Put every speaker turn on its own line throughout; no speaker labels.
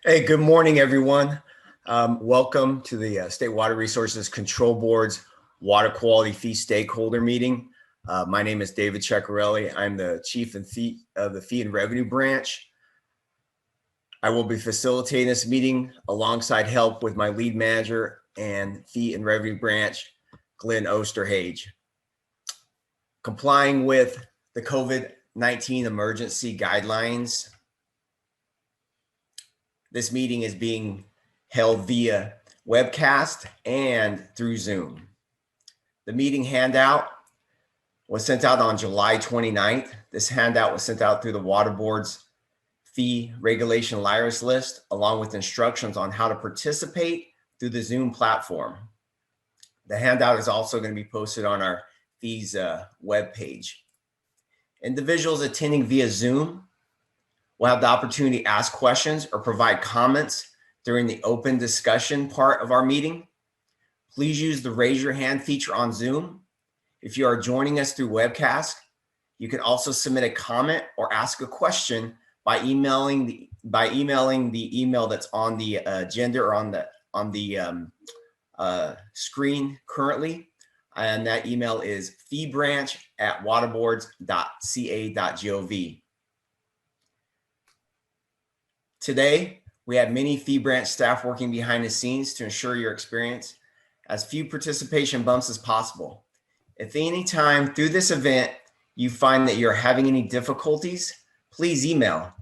Hey, good morning, everyone. Welcome to the State Water Resources Control Board's Water Quality Fee Stakeholder Meeting. My name is David Ceccarelli. I'm the Chief of the Fee and Revenue Branch. I will be facilitating this meeting alongside help with my lead manager and Fee and Revenue Branch, Glenn Osterhage. Complying with the COVID-19 emergency guidelines, this meeting is being held via webcast and through Zoom. The meeting handout was sent out on July 29th. This handout was sent out through the Water Board's fee regulation liars list, along with instructions on how to participate through the Zoom platform. The handout is also going to be posted on our fees webpage. Individuals attending via Zoom will have the opportunity to ask questions or provide comments during the open discussion part of our meeting. Please use the raise your hand feature on Zoom. If you are joining us through webcast, you can also submit a comment or ask a question by emailing the email that's on the agenda or on the screen currently. And that email is feebranch@waterboards.ca.gov. Today, we have many fee branch staff working behind the scenes to ensure your experience as few participation bumps as possible. If any time through this event you find that you're having any difficulties, please email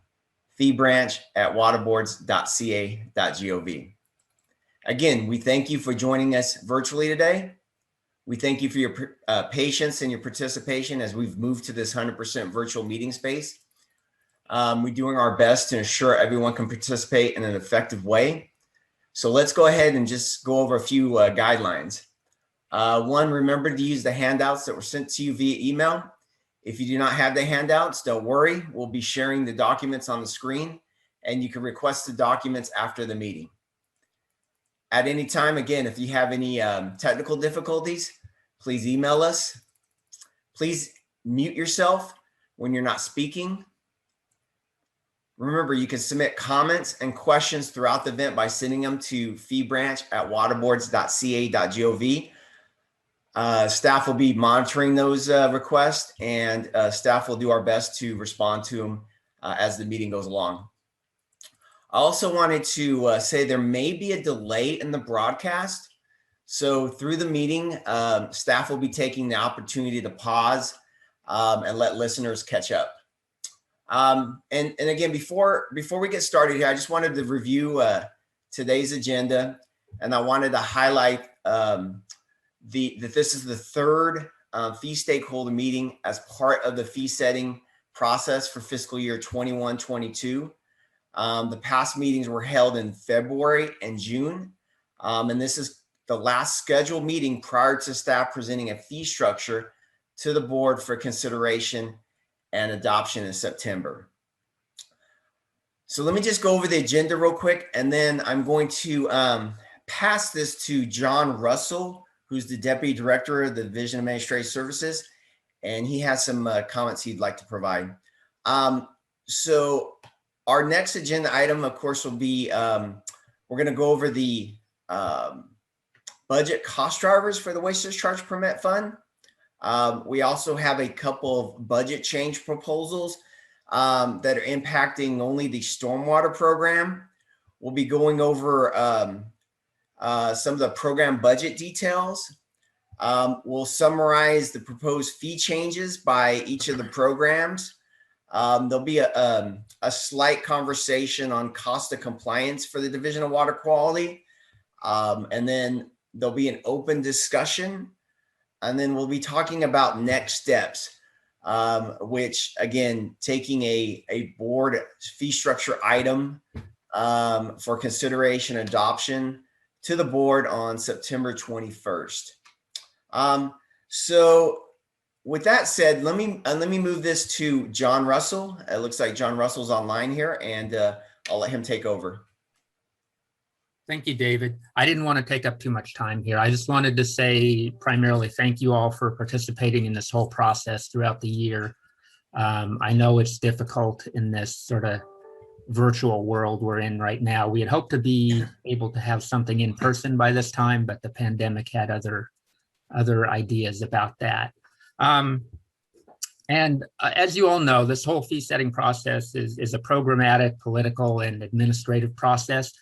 feebranch@waterboards.ca.gov. Again, we thank you for joining us virtually today. We thank you for your patience and your participation as we've moved to this 100% virtual meeting space. We're doing our best to ensure everyone can participate in an effective way. So let's go ahead and just go over a few guidelines. One, remember to use the handouts that were sent to you via email. If you do not have the handouts, don't worry. We'll be sharing the documents on the screen, and you can request the documents after the meeting. At any time, again, if you have any technical difficulties, please email us. Please mute yourself when you're not speaking. Remember, you can submit comments and questions throughout the event by sending them to feebranch@waterboards.ca.gov. Staff will be monitoring those requests, and staff will do our best to respond to them as the meeting goes along. I also wanted to say there may be a delay in the broadcast. So through the meeting, staff will be taking the opportunity to pause and let listeners catch up. And again, before we get started here, I just wanted to review today's agenda, and I wanted to highlight that this is the third fee stakeholder meeting as part of the fee setting process for fiscal year 21-22. The past meetings were held in February and June, and this is the last scheduled meeting prior to staff presenting a fee structure to the board for consideration and adoption in September. So let me just go over the agenda real quick, and then I'm going to pass this to John Russell, who's the Deputy Director of the Division of Administrative Services, and he has some comments he'd like to provide. So our next agenda item, of course, will be, we're going to go over the budget cost drivers for the Waste Discharge Permit Fund. We also have a couple of budget change proposals that are impacting only the stormwater program. We'll be going over some of the program budget details. We'll summarize the proposed fee changes by each of the programs. There'll be a slight conversation on cost of compliance for the Division of Water Quality. And then there'll be an open discussion. And then we'll be talking about next steps, which again, taking a board fee structure item for consideration adoption to the board on September 21st. So with that said, let me move this to John Russell. It looks like John Russell's online here, and I'll let him take over.
Thank you, David. I didn't want to take up too much time here. I just wanted to say primarily thank you all for participating in this whole process throughout the year. I know it's difficult in this sort of virtual world we're in right now. We had hoped to be able to have something in person by this time, but the pandemic had other ideas about that. As you all know, this whole fee setting process is a programmatic, political, and administrative process.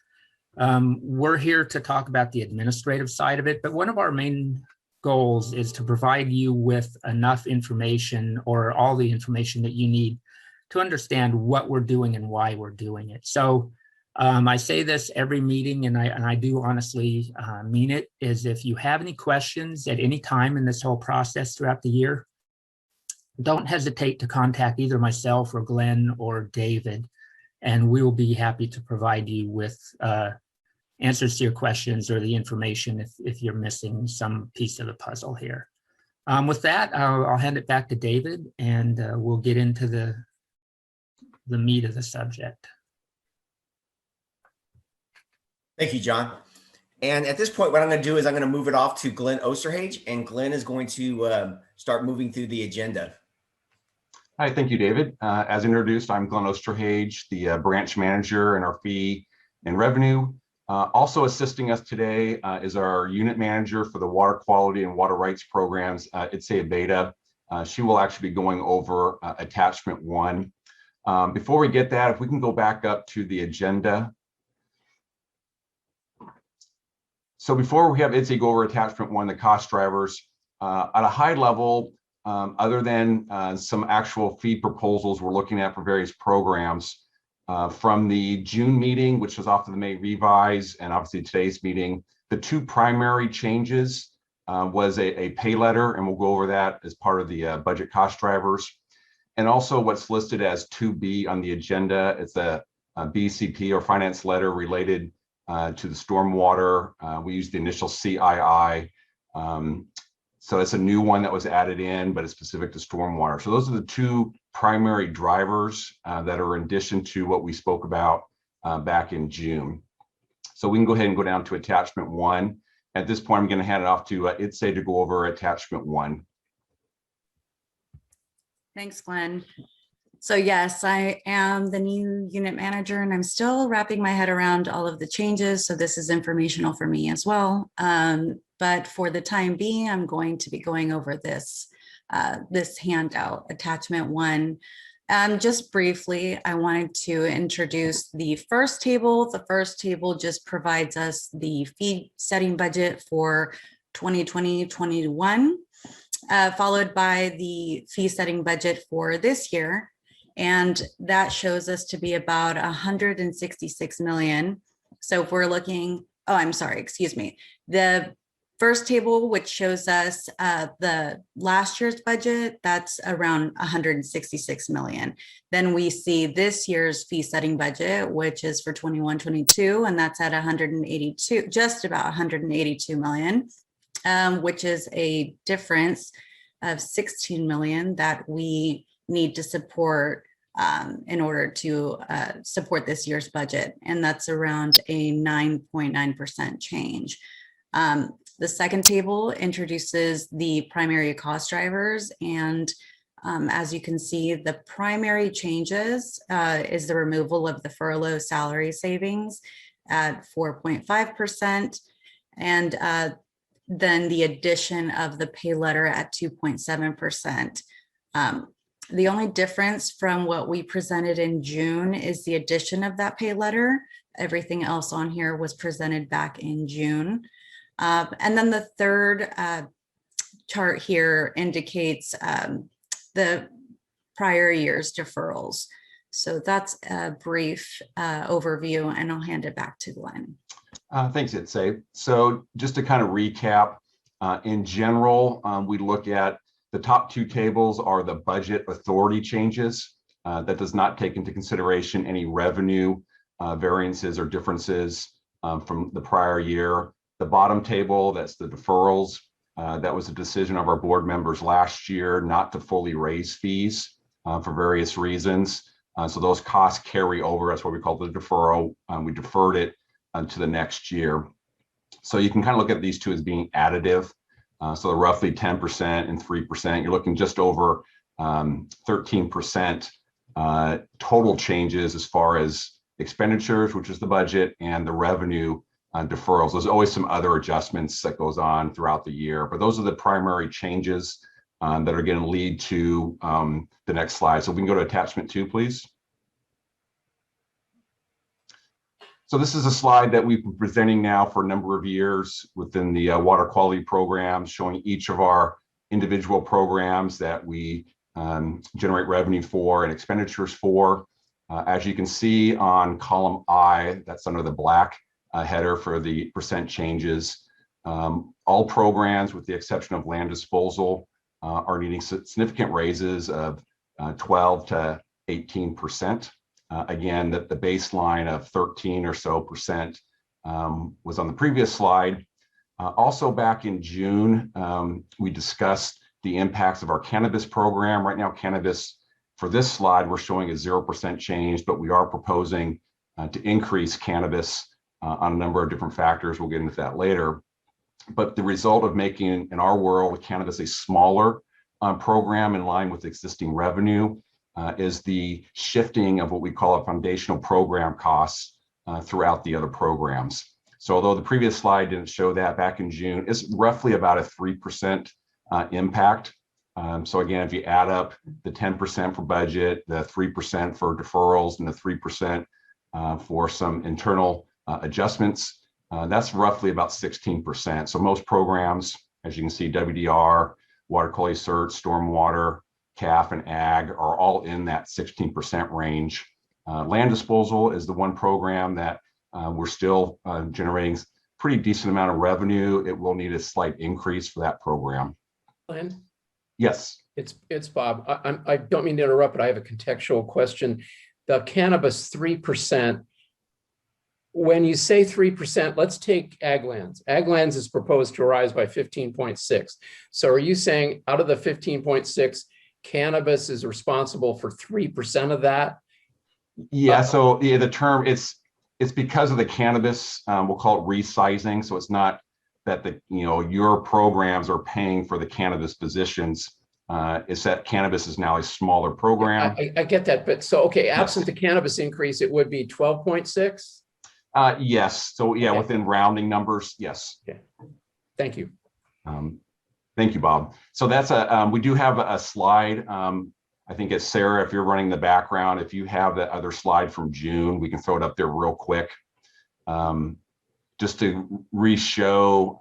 We're here to talk about the administrative side of it, but one of our main goals is to provide you with enough information, or all the information that you need to understand what we're doing and why we're doing it. So I say this every meeting, and I do honestly mean it, is if you have any questions at any time in this whole process throughout the year, don't hesitate to contact either myself or Glenn or David, and we will be happy to provide you with answers to your questions or the information if you're missing some piece of the puzzle here. With that, I'll hand it back to David, and we'll get into the meat of the subject.
Thank you, John. And at this point, what I'm going to do is I'm going to move it off to Glenn Osterhage, and Glenn is going to start moving through the agenda.
Hi, thank you, David. As introduced, I'm Glenn Osterhage, the branch manager in our fee and revenue. Also assisting us today is our unit manager for the water quality and water rights programs, Itse Beta. She will actually be going over attachment 1. Before we get that, if we can go back up to the agenda. So before we have Itse go over attachment 1, the cost drivers, at a high level, other than some actual fee proposals we're looking at for various programs, from the June meeting, which was off of the May revise, and obviously today's meeting, the 2 primary changes was a pay letter, and we'll go over that as part of the budget cost drivers. And also what's listed as 2B on the agenda, it's a BCP or finance letter related to the stormwater. We use the initial CII. So it's a new one that was added in, but it's specific to stormwater. So those are the 2 primary drivers that are in addition to what we spoke about back in June. So we can go ahead and go down to attachment 1. At this point, I'm going to hand it off to Itse to go over attachment 1.
Thanks, Glenn. So yes, I am the new unit manager, and I'm still wrapping my head around all of the changes. So this is informational for me as well. But for the time being, I'm going to be going over this handout, attachment 1. Just briefly, I wanted to introduce the first table. The first table just provides us the fee setting budget for 2020-21, followed by the fee setting budget for this year. And that shows us to be about 166 million. So if we're looking, oh, I'm sorry, excuse me. The first table, which shows us the last year's budget, that's around 166 million. Then we see this year's fee setting budget, which is for 21-22, and that's at 182, just about 182 million, which is a difference of 16 million that we need to support in order to support this year's budget. And that's around a 9.9% change. The second table introduces the primary cost drivers. And as you can see, the primary changes is the removal of the furlough salary savings at 4.5%. And then the addition of the pay letter at 2.7%. The only difference from what we presented in June is the addition of that pay letter. Everything else on here was presented back in June. And then the third chart here indicates the prior year's deferrals. So that's a brief overview, and I'll hand it back to Glenn.
Thanks, Itse. So just to kind of recap, in general, we look at the top 2 tables are the budget authority changes. That does not take into consideration any revenue variances or differences from the prior year. The bottom table, that's the deferrals. That was a decision of our board members last year not to fully raise fees for various reasons. So those costs carry over. That's what we call the deferral. We deferred it to the next year. So you can kind of look at these 2 as being additive. So they're roughly 10% and 3%. You're looking just over 13% total changes as far as expenditures, which is the budget, and the revenue deferrals. There's always some other adjustments that goes on throughout the year, but those are the primary changes that are going to lead to the next slide. So we can go to attachment 2, please. So this is a slide that we've been presenting now for a number of years within the water quality program, showing each of our individual programs that we generate revenue for and expenditures for. As you can see on column I, that's under the black header for the percent changes. All programs, with the exception of land disposal, are needing significant raises of 12 to 18%. Again, that the baseline of 13 or so percent was on the previous slide. Also back in June, we discussed the impacts of our cannabis program. Right now, cannabis, for this slide, we're showing a 0% change, but we are proposing to increase cannabis on a number of different factors. We'll get into that later. But the result of making, in our world, cannabis a smaller program in line with existing revenue is the shifting of what we call a foundational program costs throughout the other programs. So although the previous slide didn't show that, back in June, it's roughly about a 3% impact. So again, if you add up the 10% for budget, the 3% for deferrals, and the 3% for some internal adjustments, that's roughly about 16%. So most programs, as you can see, WDR, water quality cert, stormwater, CAF, and ag are all in that 16% range. Land disposal is the one program that we're still generating pretty decent amount of revenue. It will need a slight increase for that program.
Glenn?
Yes.
It's Bob. I don't mean to interrupt, but I have a contextual question. The cannabis 3%, when you say 3%, let's take ag lands. Ag lands is proposed to rise by 15.6. So are you saying out of the 15.6, cannabis is responsible for 3% of that?
Yeah, so yeah, the term, it's because of the cannabis, we'll call it resizing. So it's not that your programs are paying for the cannabis positions. It's that cannabis is now a smaller program.
I get that, but so, okay, absent the cannabis increase, it would be 12.6?
Yes, so yeah, okay. Within rounding numbers, yes.
Okay, thank you.
Thank you, Bob. So that's we do have a slide. I think it's Sarah, if you're running the background, if you have that other slide from June, we can throw it up there real quick. Just to re-show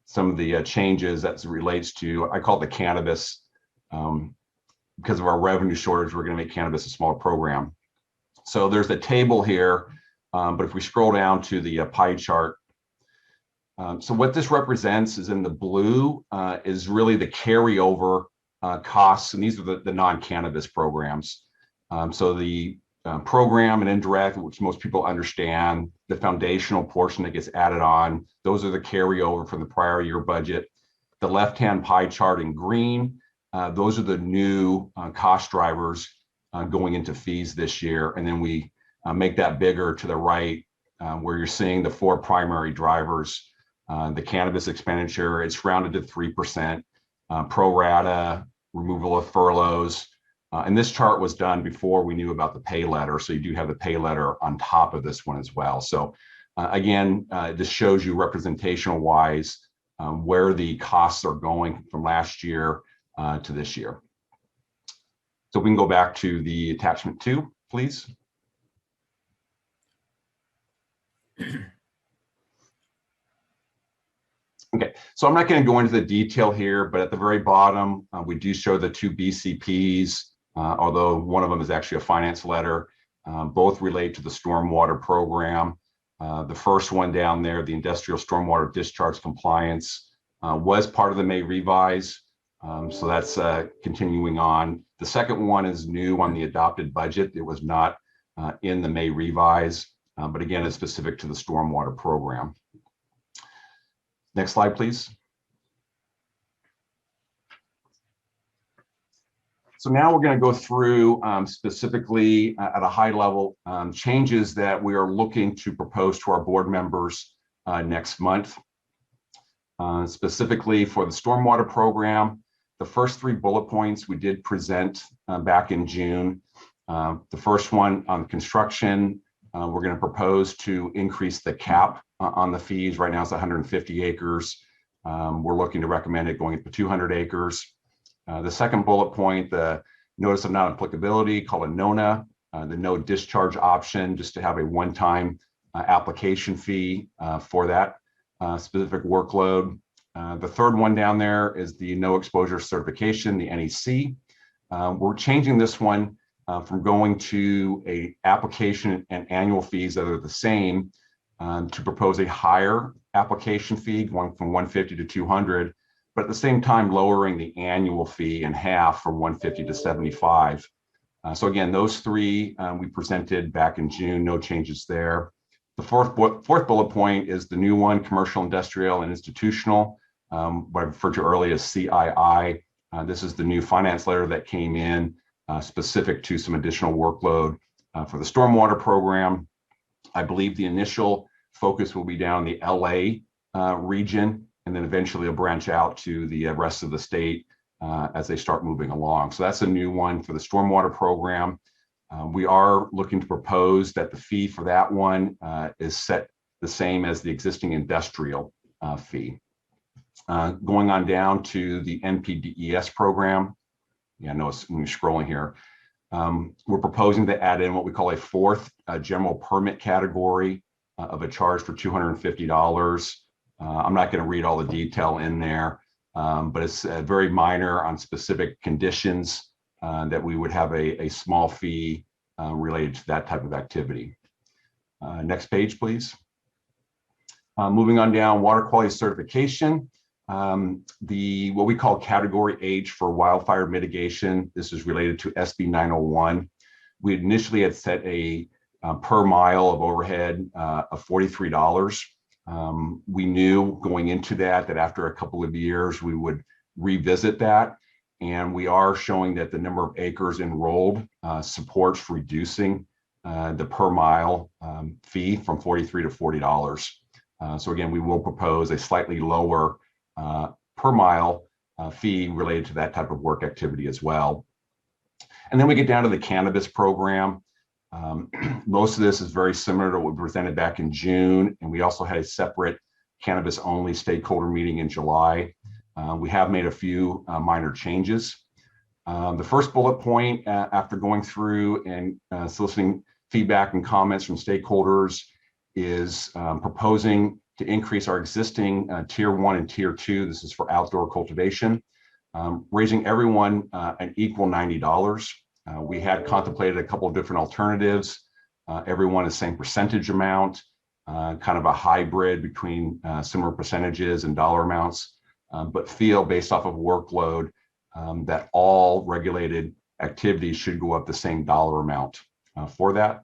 some of the changes as it relates to, I call it the cannabis. Because of our revenue shortage, we're going to make cannabis a smaller program. So there's a table here, but if we scroll down to the pie chart, so what this represents is in the blue is really the carryover costs, and these are the non-cannabis programs. So the program and indirect, which most people understand, the foundational portion that gets added on, those are the carryover from the prior year budget. The left-hand pie chart in green, those are the new cost drivers going into fees this year. And then we make that bigger to the right, where you're seeing the 4 primary drivers. The cannabis expenditure, it's rounded to 3%, pro rata, removal of furloughs. And this chart was done before we knew about the pay letter. So you do have the pay letter on top of this one as well. So again, this shows you representational wise where the costs are going from last year to this year. So we can go back to the attachment 2, please. Okay, so I'm not going to go into the detail here, but at the very bottom, we do show the 2 BCPs, although one of them is actually a finance letter. Both relate to the stormwater program. The first one down there, the industrial stormwater discharge compliance, was part of the May revise. So that's continuing on. The second one is new on the adopted budget. It was not in the May revise, but again, it's specific to the stormwater program. Next slide, please. So now we're going to go through specifically at a high level changes that we are looking to propose to our board members next month. Specifically for the stormwater program, the first 3 bullet points we did present back in June. The first one on construction, we're going to propose to increase the cap on the fees. Right now it's 150 acres. We're looking to recommend it going up to 200 acres. The second bullet point, the notice of non-applicability, called a NONA, the no discharge option, just to have a one-time application fee for that specific workload. The third one down there is the no exposure certification, the NEC. We're changing this one from going to a application and annual fees that are the same to propose a higher application fee going from 150 to 200, but at the same time lowering the annual fee in half from 150 to 75. So again, those three we presented back in June, no changes there. The fourth bullet point is the new one, commercial, industrial, and institutional, what I referred to earlier as CII. This is the new finance letter that came in specific to some additional workload for the stormwater program. I believe the initial focus will be down the LA region, and then eventually it'll branch out to the rest of the state as they start moving along. So that's a new one for the stormwater program. We are looking to propose that the fee for that one is set the same as the existing industrial fee. Going on down to the NPDES program. Yeah, I know it's when you're scrolling here. We're proposing to add in what we call a fourth general permit category of a charge for $250. I'm not going to read all the detail in there, but it's very minor on specific conditions that we would have a small fee related to that type of activity. Next page, please. Moving on down, water quality certification. What we call category H for wildfire mitigation. This is related to SB 901. We initially had set a per mile of overhead of $43. We knew going into that after a couple of years we would revisit that, and we are showing that the number of acres enrolled supports reducing the per mile fee from $43 to $40. So again, we will propose a slightly lower per mile fee related to that type of work activity as well. And then we get down to the cannabis program. Most of this is very similar to what we presented back in June, and we also had a separate cannabis only stakeholder meeting in July. We have made a few minor changes. The first bullet point, after going through and soliciting feedback and comments from stakeholders, is proposing to increase our existing tier 1 and tier 2. This is for outdoor cultivation, raising everyone an equal $90. We had contemplated a couple of different alternatives. Everyone is same percentage amount, kind of a hybrid between similar percentages and dollar amounts, but feel based off of workload that all regulated activities should go up the same dollar amount for that.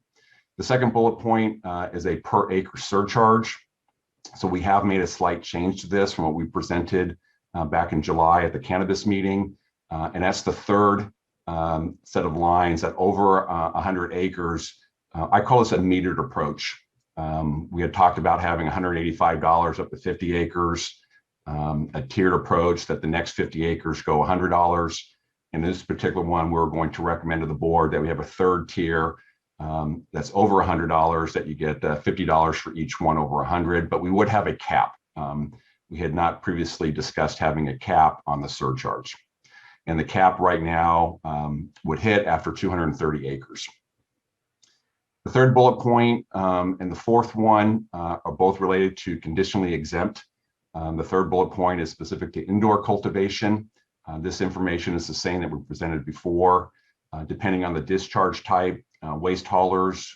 The second bullet point is a per acre surcharge. So we have made a slight change to this from what we presented back in July at the cannabis meeting. And that's the third set of lines that over 100 acres, I call this a metered approach. We had talked about having $185 up to 50 acres, a tiered approach that the next 50 acres go $100. In this particular one, we're going to recommend to the board that we have a third tier that's over $100, that you get $50 for each one over 100, but we would have a cap. We had not previously discussed having a cap on the surcharge. And the cap right now would hit after 230 acres. The third bullet point and the fourth one are both related to conditionally exempt. The third bullet point is specific to indoor cultivation. This information is the same that we presented before. Depending on the discharge type, waste haulers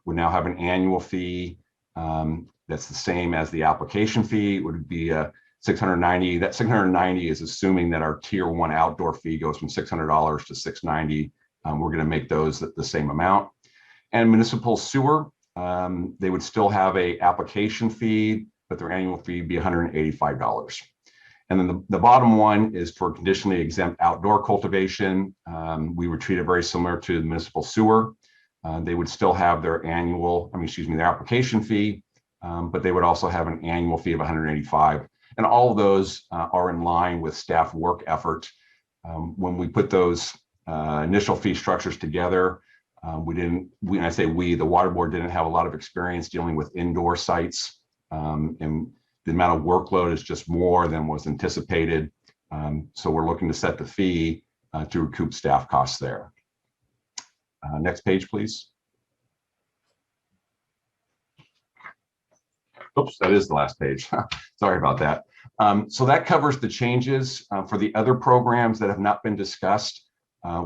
would now have an annual fee that's the same as the application fee. It would be $690. That $690 is assuming that our tier 1 outdoor fee goes from $600 to $690. We're going to make those the same amount. And municipal sewer, they would still have a application fee, but their annual fee would be $185. And then the bottom one is for conditionally exempt outdoor cultivation. We would treat it very similar to the municipal sewer. They would still have their their application fee, but they would also have an annual fee of $185. And all of those are in line with staff work effort. When we put those initial fee structures together, When I say we, the water board didn't have a lot of experience dealing with indoor sites, and the amount of workload is just more than was anticipated. So we're looking to set the fee to recoup staff costs there. Next page, please. Oops, that is the last page. Sorry about that. So that covers the changes for the other programs that have not been discussed.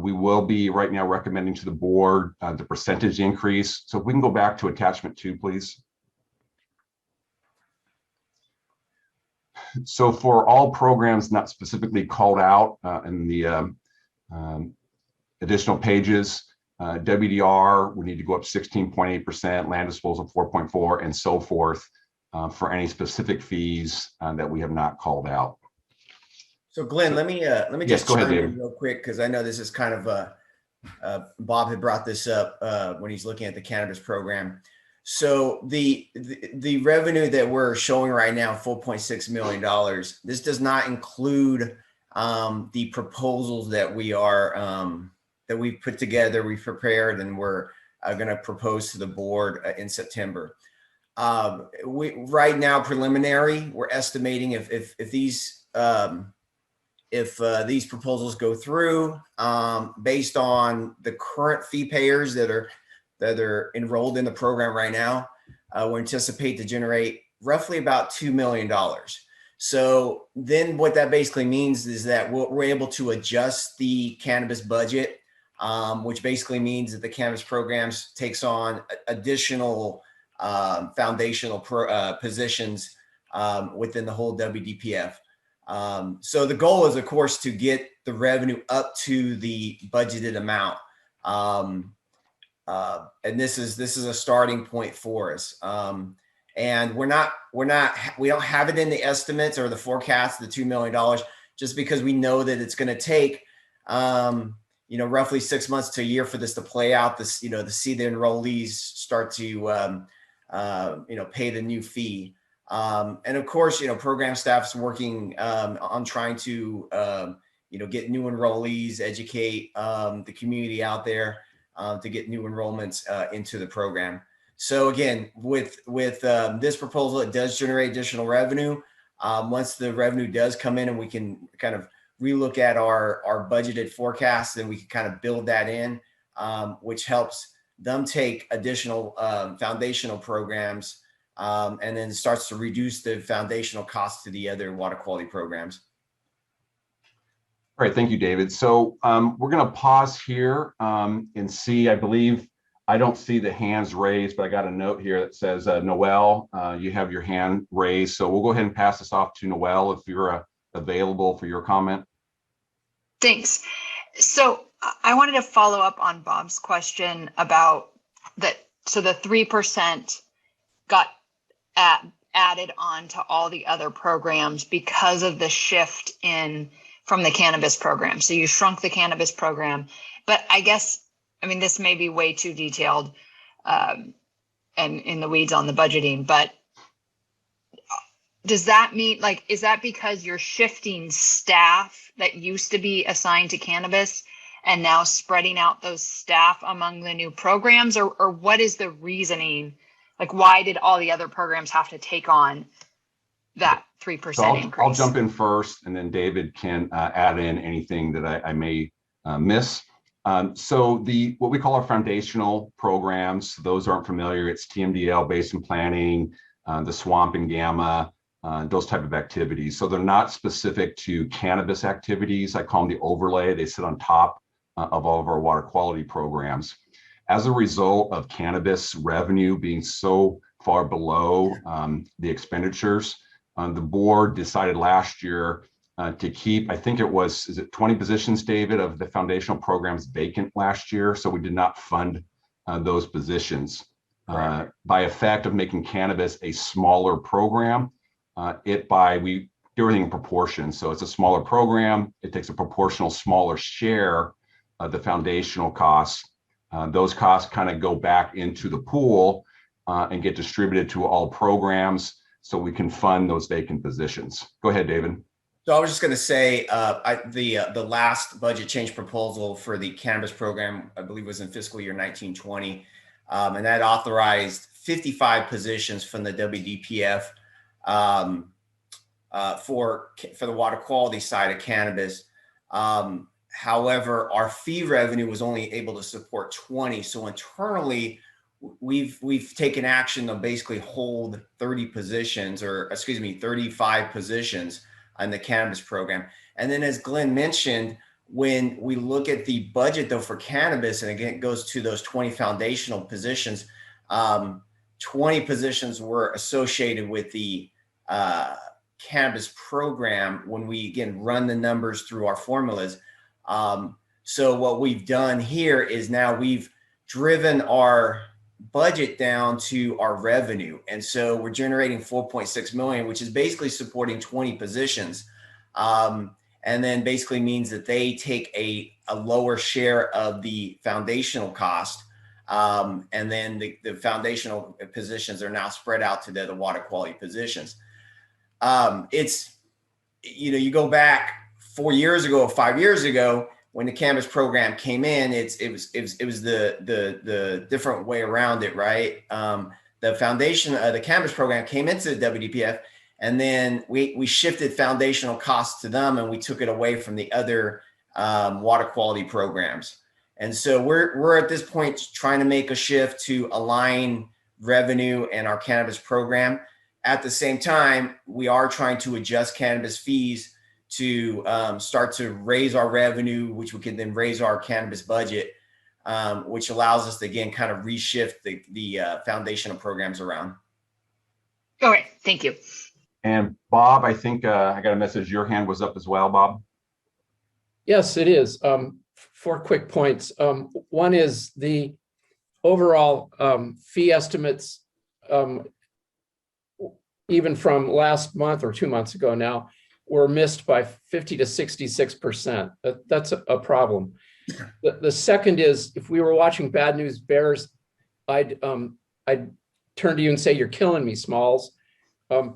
We will be right now recommending to the board the percentage increase. So if we can go back to attachment 2, please. So for all programs not specifically called out in the additional pages, WDR would need to go up 16.8%, land disposal 4.4%, and so forth for any specific fees that we have not called out.
So Glenn, let me just
go ahead,
chime in
David.
real quick, because I know this is kind of Bob had brought this up when he's looking at the cannabis program. So the revenue that we're showing right now, $4.6 million, this does not include the proposals that we are that we've put together, we've prepared, and we're going to propose to the board in September. Right now, preliminary, we're estimating if these proposals go through, based on the current fee payers that are enrolled in the program right now, we anticipate to generate roughly about $2 million. So then what that basically means is that we're able to adjust the cannabis budget, which basically means that the cannabis programs takes on additional foundational positions within the whole WDPF. So the goal is, of course, to get the revenue up to the budgeted amount. And this is a starting point for us. And we don't have it in the estimates or the forecast, the $2 million, just because we know that it's going to take, roughly 6 months to a year for this to play out, to see the enrollees start to, pay the new fee. And of course, program staff's working on trying to, get new enrollees, educate the community out there to get new enrollments into the program. So again, with this proposal, it does generate additional revenue. Once the revenue does come in and we can kind of relook at our budgeted forecast, then we can kind of build that in, which helps them take additional foundational programs, and then starts to reduce the foundational costs to the other water quality programs.
All right, thank you, David. So we're going to pause here and see. I don't see the hands raised, but I got a note here that says, Noel, you have your hand raised. So we'll go ahead and pass this off to Noel if you're available for your comment.
Thanks. So I wanted to follow up on Bob's question about that. So the 3% got added on to all the other programs because of the shift from the cannabis program. So you shrunk the cannabis program, but this may be way too detailed and in the weeds on the budgeting, but does that mean, is that because you're shifting staff that used to be assigned to cannabis and now spreading out those staff among the new programs, or what is the reasoning? Why did all the other programs have to take on that 3% increase?
I'll jump in first, and then David can add in anything that I may miss. So what we call our foundational programs, those aren't familiar, it's TMDL, basin planning, the swamp and gamma, those type of activities. So they're not specific to cannabis activities. I call them the overlay. They sit on top of all of our water quality programs. As a result of cannabis revenue being so far below the expenditures, the board decided last year to keep, I think is it 20 positions, David, of the foundational programs vacant last year. So we did not fund those positions. Right. By effect of making cannabis a smaller program, we do everything in proportion. So it's a smaller program. It takes a proportional smaller share of the foundational costs. Those costs kind of go back into the pool and get distributed to all programs so we can fund those vacant positions. Go ahead, David.
So I was just going to say, the last budget change proposal for the cannabis program, I believe, was in fiscal year 1920, and that authorized 55 positions from the WDPF for the water quality side of cannabis. However, our fee revenue was only able to support 20. So internally, we've taken action to basically hold 30 positions, or excuse me, 35 positions on the cannabis program. And then, as Glenn mentioned, when we look at the budget though for cannabis, and again, it goes to those 20 foundational positions, 20 positions were associated with the cannabis program when we again run the numbers through our formulas. So what we've done here is now we've driven our budget down to our revenue. And so we're generating 4.6 million, which is basically supporting 20 positions. And then basically means that they take a lower share of the foundational cost. And then the foundational positions are now spread out to the water quality positions. It's, you go back 4 years ago, 5 years ago, when the cannabis program came in, it was the different way around it, right? The foundation of the cannabis program came into the WDPF, and then we shifted foundational costs to them, and we took it away from the other water quality programs. And so we're at this point trying to make a shift to align revenue and our cannabis program. At the same time, we are trying to adjust cannabis fees to start to raise our revenue, which we can then raise our cannabis budget, which allows us to, again, kind of reshift the foundational programs around.
Okay, thank you.
And Bob, I think I got a message. Your hand was up as well, Bob.
Yes, it is. 4 quick points. One is the overall fee estimates, even from last month or 2 months ago now, were missed by 50 to 66%. That's a problem. The second is, if we were watching Bad News Bears, I'd turn to you and say, you're killing me, Smalls,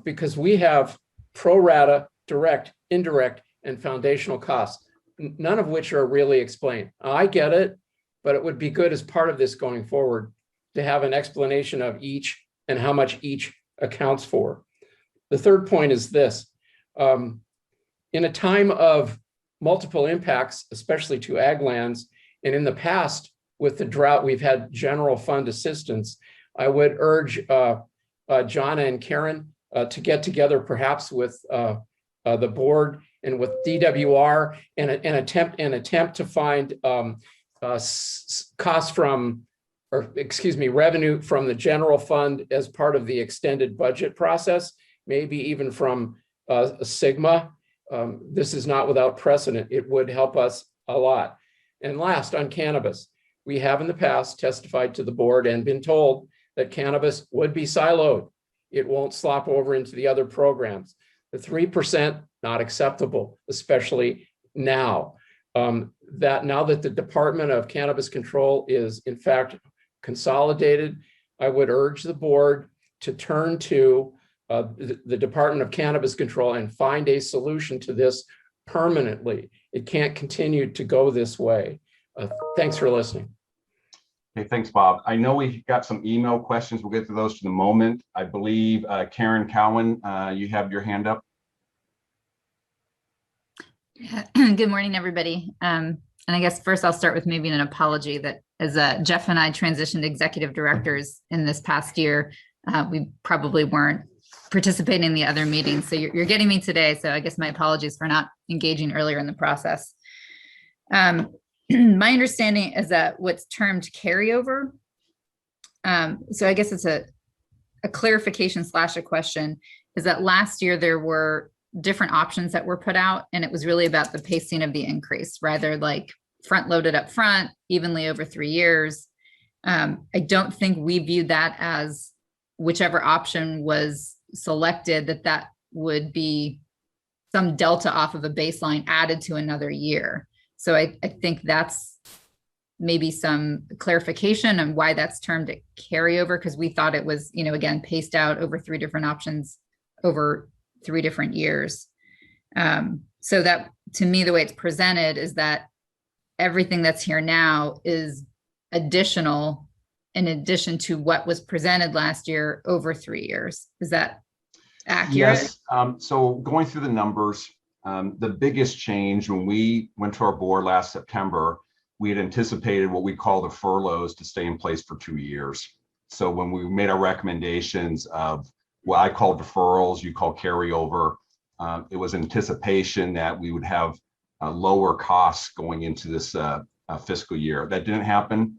because we have pro rata, direct, indirect, and foundational costs, none of which are really explained. I get it, but it would be good as part of this going forward to have an explanation of each and how much each accounts for. The third point is this. In a time of multiple impacts, especially to ag lands, and in the past with the drought, we've had general fund assistance. I would urge Jonna and Karen to get together perhaps with the board and with DWR and attempt to find costs from, or excuse me, revenue from the general fund as part of the extended budget process, maybe even from Sigma. This is not without precedent. It would help us a lot. And last, on cannabis, we have in the past testified to the board and been told that cannabis would be siloed. It won't slop over into the other programs. The 3%, not acceptable, especially now. That now that the Department of Cannabis Control is in fact consolidated, I would urge the board to turn to the Department of Cannabis Control and find a solution to this permanently. It can't continue to go this way. Thanks for listening.
Okay, thanks, Bob. I know we got some email questions. We'll get to those in a moment. I believe Karen Cowan, you have your hand up.
Good morning, everybody. And I guess first I'll start with maybe an apology that as Jeff and I transitioned executive directors in this past year, we probably weren't participating in the other meetings. So you're getting me today. So I guess my apologies for not engaging earlier in the process. My understanding is that what's termed carryover. So I guess it's a clarification / a question, is that last year there were different options that were put out, and it was really about the pacing of the increase, rather like front loaded up front, evenly over 3 years. I don't think we viewed that as whichever option was selected, that would be some delta off of a baseline added to another year. So I think that's maybe some clarification on why that's termed a carryover, because we thought it was, again, paced out over 3 different options over 3 different years. So that, to me, the way it's presented is that everything that's here now is additional in addition to what was presented last year over 3 years. Is that accurate?
Yes. So going through the numbers, the biggest change when we went to our board last September, we had anticipated what we call the furloughs to stay in place for 2 years. So when we made our recommendations of what I call deferrals, you call carryover, it was anticipation that we would have lower costs going into this fiscal year. That didn't happen.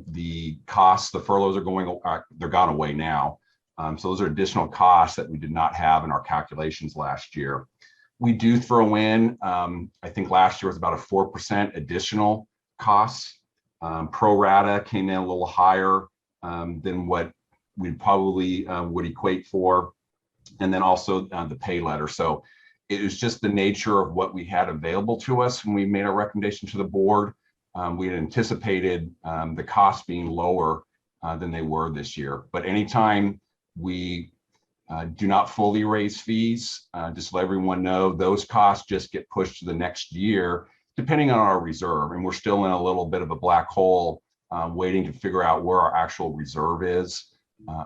The costs, the furloughs they're gone away now. So those are additional costs that we did not have in our calculations last year. We do throw in, I think last year was about a 4% additional costs. Pro rata came in a little higher than what we probably would equate for. And then also the pay letter. So it was just the nature of what we had available to us when we made our recommendation to the board. We had anticipated the costs being lower than they were this year. But anytime we do not fully raise fees, just let everyone know those costs just get pushed to the next year, depending on our reserve. And we're still in a little bit of a black hole waiting to figure out where our actual reserve is.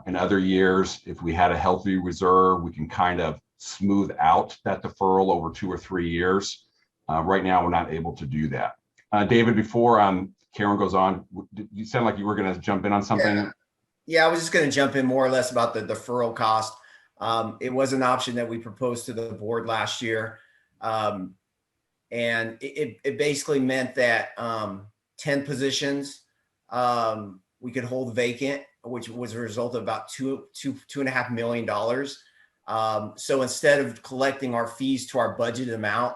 In other years, if we had a healthy reserve, we can kind of smooth out that deferral over 2 or 3 years. Right now, we're not able to do that. David, before Karen goes on, you sound like you were going to jump in on something.
Yeah, I was just going to jump in more or less about the deferral cost. It was an option that we proposed to the board last year. And it basically meant that 10 positions we could hold vacant, which was a result of about $2.5 million. So instead of collecting our fees to our budgeted amount,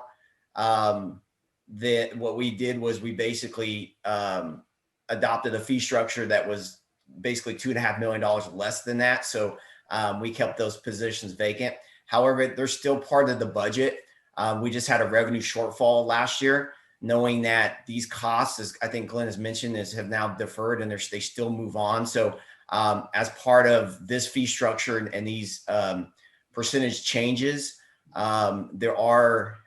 what we did was we basically adopted a fee structure that was basically $2.5 million less than that. So we kept those positions vacant. However, they're still part of the budget. We just had a revenue shortfall last year, knowing that these costs, as I think Glenn has mentioned, have now deferred and they still move on. So as part of this fee structure and these percentage changes, there are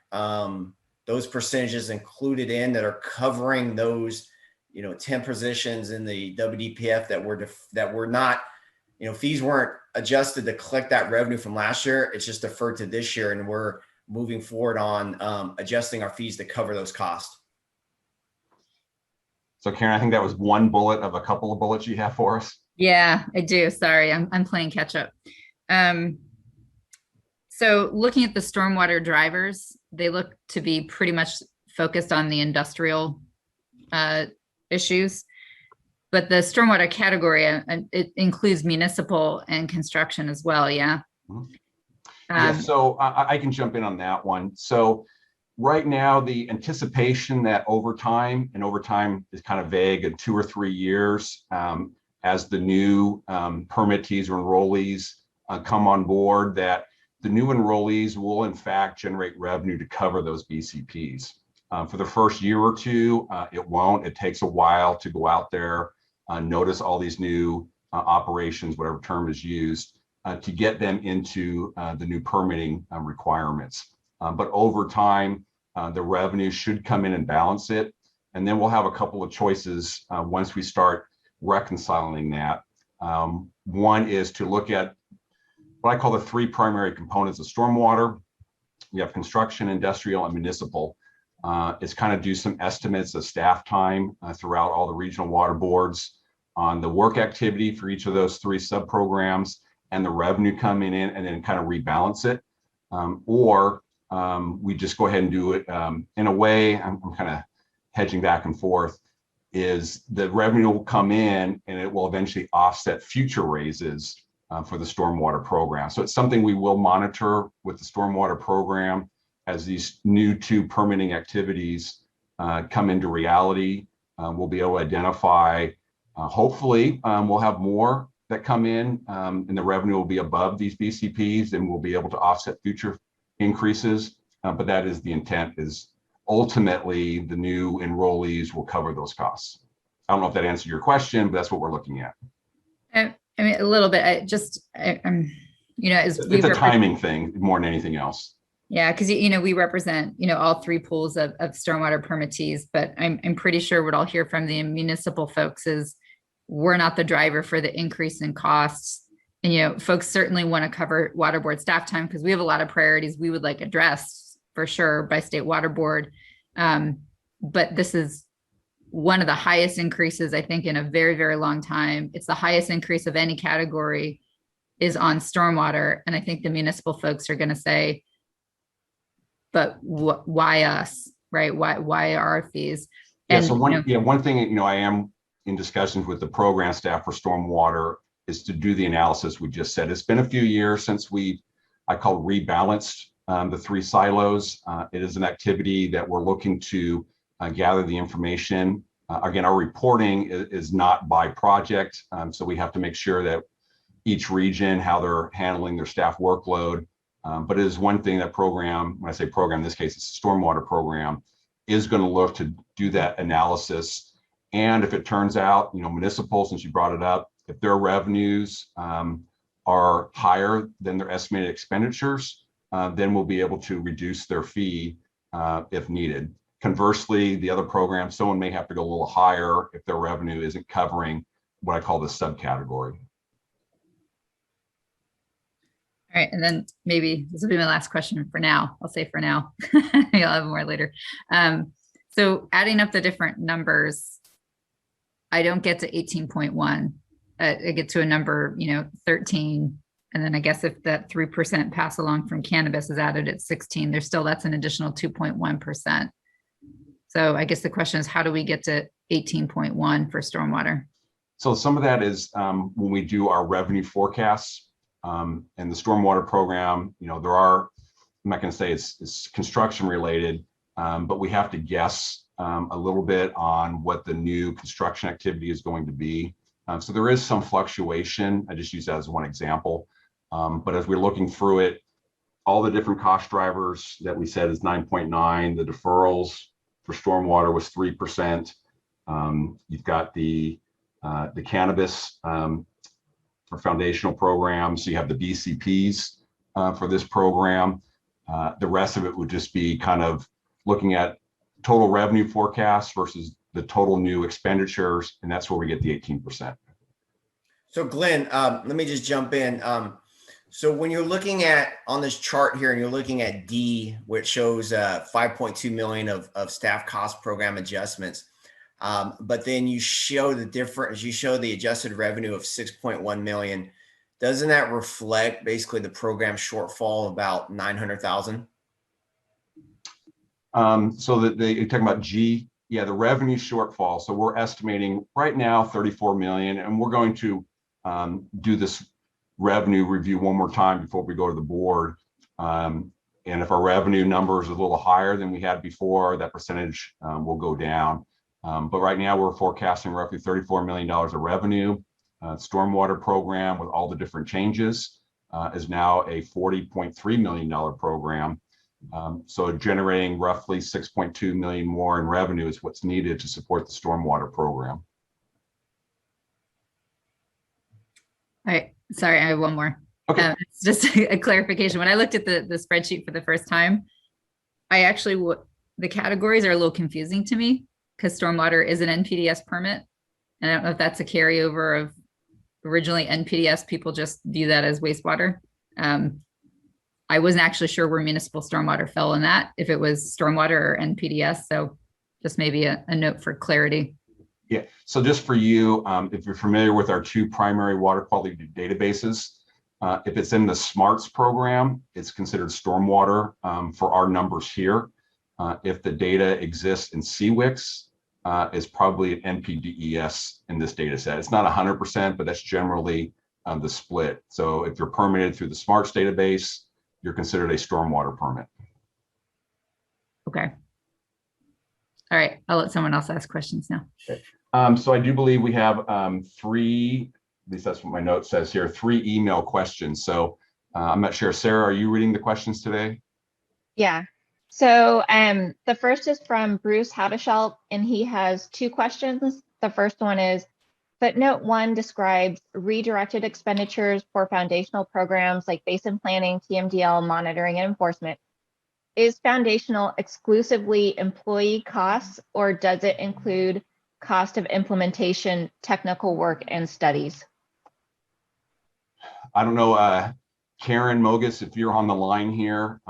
those percentages included in that are covering those 10 positions in the WDPF that were not, fees weren't adjusted to collect that revenue from last year. It's just deferred to this year, and we're moving forward on adjusting our fees to cover those costs.
So Karen, I think that was one bullet of a couple of bullets you have for us.
Yeah, I do. Sorry, I'm playing catch up. So looking at the stormwater drivers, they look to be pretty much focused on the industrial issues, but the stormwater category, it includes municipal and construction as well. Yeah.
Yeah, so I can jump in on that one. So right now, the anticipation that over time is kind of vague, in 2 or 3 years, as the new permittees or enrollees come on board, that the new enrollees will in fact generate revenue to cover those BCPs. For the first year or two, it won't. It takes a while to go out there, notice all these new operations, whatever term is used, to get them into the new permitting requirements. But over time, the revenue should come in and balance it. And then we'll have a couple of choices once we start reconciling that. One is to look at what I call the 3 primary components of stormwater. We have construction, industrial, and municipal. It's kind of do some estimates of staff time throughout all the regional water boards on the work activity for each of those 3 sub-programs and the revenue coming in, and then kind of rebalance it. Or we just go ahead and do it in a way, I'm kind of hedging back and forth, is the revenue will come in and it will eventually offset future raises for the stormwater program. So it's something we will monitor with the stormwater program as these new 2 permitting activities come into reality. We'll be able to identify, hopefully we'll have more that come in and the revenue will be above these BCPs, and we'll be able to offset future increases. But that is the intent, is ultimately the new enrollees will cover those costs. I don't know if that answered your question, but that's what we're looking at.
I mean, a little bit. It's a timing
thing more than anything else.
Yeah, because we represent all three pools of stormwater permittees, but I'm pretty sure what I'll hear from the municipal folks is we're not the driver for the increase in costs. And folks certainly want to cover water board staff time because we have a lot of priorities we would like addressed for sure by state water board. But this is one of the highest increases I think in a very, very long time. It's the highest increase of any category is on stormwater, and I think the municipal folks are going to say, but why us, right? Why our fees?
Yeah.
And
So one thing, I am in discussions with the program staff for stormwater is to do the analysis we just said. It's been a few years since I call rebalanced the three silos. It is an activity that we're looking to gather the information. Again, our reporting is not by project. So we have to make sure that each region, how they're handling their staff workload. But it is one thing that program, when I say program, in this case, it's a stormwater program, is going to look to do that analysis. And if it turns out, municipal, since you brought it up, if their revenues are higher than their estimated expenditures, then we'll be able to reduce their fee if needed. Conversely, the other program, someone may have to go a little higher if their revenue isn't covering what I call the subcategory.
all right, and then maybe this will be my last question for now. I'll say for now. You'll have more later. So adding up the different numbers, I don't get to 18.1. I get to a number, 13. And then I guess if that 3% pass along from cannabis is added at 16, that's an additional 2.1%. So I guess the question is, how do we get to 18.1 for stormwater?
So some of that is when we do our revenue forecasts and the stormwater program, there are, I'm not going to say it's construction related, but we have to guess a little bit on what the new construction activity is going to be. So there is some fluctuation. I just use that as one example. But as we're looking through it, all the different cost drivers that we said is 9.9, the deferrals for stormwater was 3%. You've got the cannabis for foundational programs. So you have the BCPs for this program. The rest of it would just be kind of looking at total revenue forecasts versus the total new expenditures, and that's where we get the 18%.
So Glenn, let me just jump in. So when you're looking at on this chart here and you're looking at D, which shows 5.2 million of staff cost program adjustments, but then you show the difference, you show the adjusted revenue of 6.1 million. Doesn't that reflect basically the program shortfall of about 900,000?
So that you're talking about G, yeah, the revenue shortfall. So we're estimating right now 34 million, and we're going to do this revenue review one more time before we go to the board. And if our revenue number is a little higher than we had before, that percentage will go down. But right now we're forecasting roughly $34 million of revenue. Stormwater program with all the different changes is now a $40.3 million program. So generating roughly 6.2 million more in revenue is what's needed to support the stormwater program.
All right, sorry, I have one more.
Okay.
It's just a clarification. When I looked at the spreadsheet for the first time, the categories are a little confusing to me because stormwater is an NPDS permit. And I don't know if that's a carryover of originally NPDS, people just view that as wastewater. I wasn't actually sure where municipal stormwater fell in that, if it was stormwater or NPDS. So just maybe a note for clarity.
Yeah, so just for you, if you're familiar with our two primary water quality databases, if it's in the SMARTS program, it's considered stormwater for our numbers here. If the data exists in CWIX, it's probably an NPDES in this data set. It's not 100%, but that's generally the split. So if you're permitted through the SMARTS database, you're considered a stormwater permit.
Okay. All right, I'll let someone else ask questions now.
Okay. So I do believe we have three, at least that's what my note says here, 3 email questions. So I'm not sure, Sarah, are you reading the questions today?
Yeah. So the first is from Bruce Hadashelt, and he has 2 questions. The first one is, footnote 1 describes redirected expenditures for foundational programs like basin planning, TMDL, monitoring, and enforcement. is foundational exclusively employee costs, or does it include cost of implementation, technical work, and studies?
I don't know, Karen Mogus, if you're on the line here.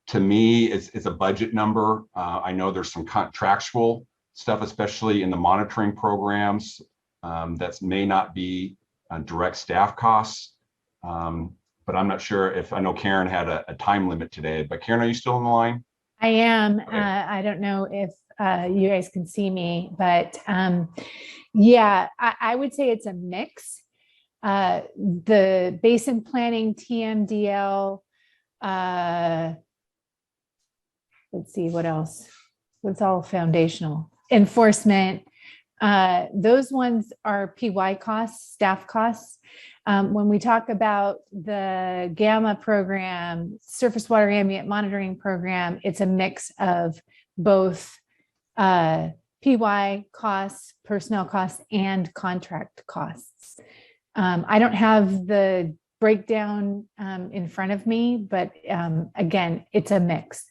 To me, it's a budget number. I know there's some contractual stuff, especially in the monitoring programs, that may not be direct staff costs. But I'm not sure if, I know Karen had a time limit today, but Karen, are you still on the line?
I am.
Okay.
I don't know if you guys can see me, but yeah, I would say it's a mix. The basin planning, TMDL, let's see, what else? What's all foundational? Enforcement. Those ones are PY costs, staff costs. When we talk about the GAMMA program, surface water ambient monitoring program, it's a mix of both PY costs, personnel costs, and contract costs. I don't have the breakdown in front of me, but again, it's a mix.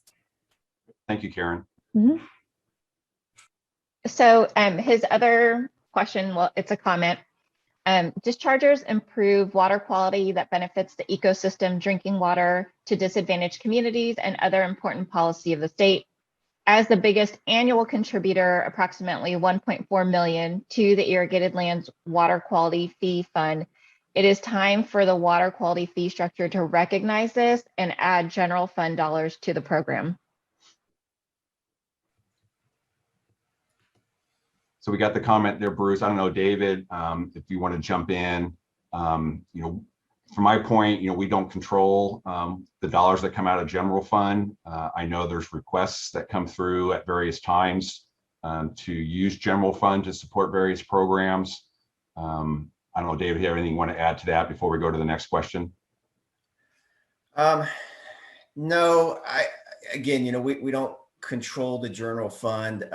Thank you, Karen.
Mhm.
So his other question, well, it's a comment. Dischargers improve water quality that benefits the ecosystem, drinking water to disadvantaged communities, and other important policy of the state. As the biggest annual contributor, approximately 1.4 million to the Irrigated Lands Water Quality Fee Fund, it is time for the water quality fee structure to recognize this and add general fund dollars to the program.
So we got the comment there, Bruce. I don't know, David, if you want to jump in. You know, from my point, you know, we don't control the dollars that come out of general fund. I know there's requests that come through at various times to use general fund to support various programs. I don't know, David, if you have anything you want to add to that before we go to the next question?
No, again, you know, we don't control the general fund.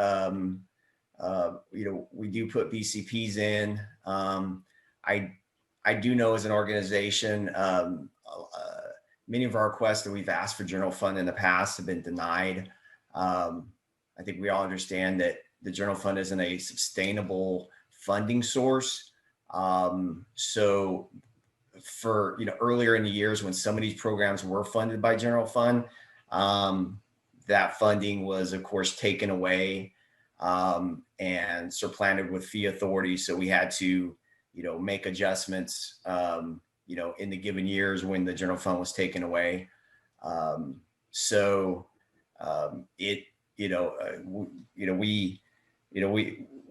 You know, we do put BCPs in. I do know as an organization, many of our requests that we've asked for general fund in the past have been denied. I think we all understand that the general fund isn't a sustainable funding source. So for, you know, earlier in the years when some of these programs were funded by general fund, that funding was of course taken away and supplanted with fee authority. So we had to, you know, make adjustments, you know, in the given years when the general fund was taken away.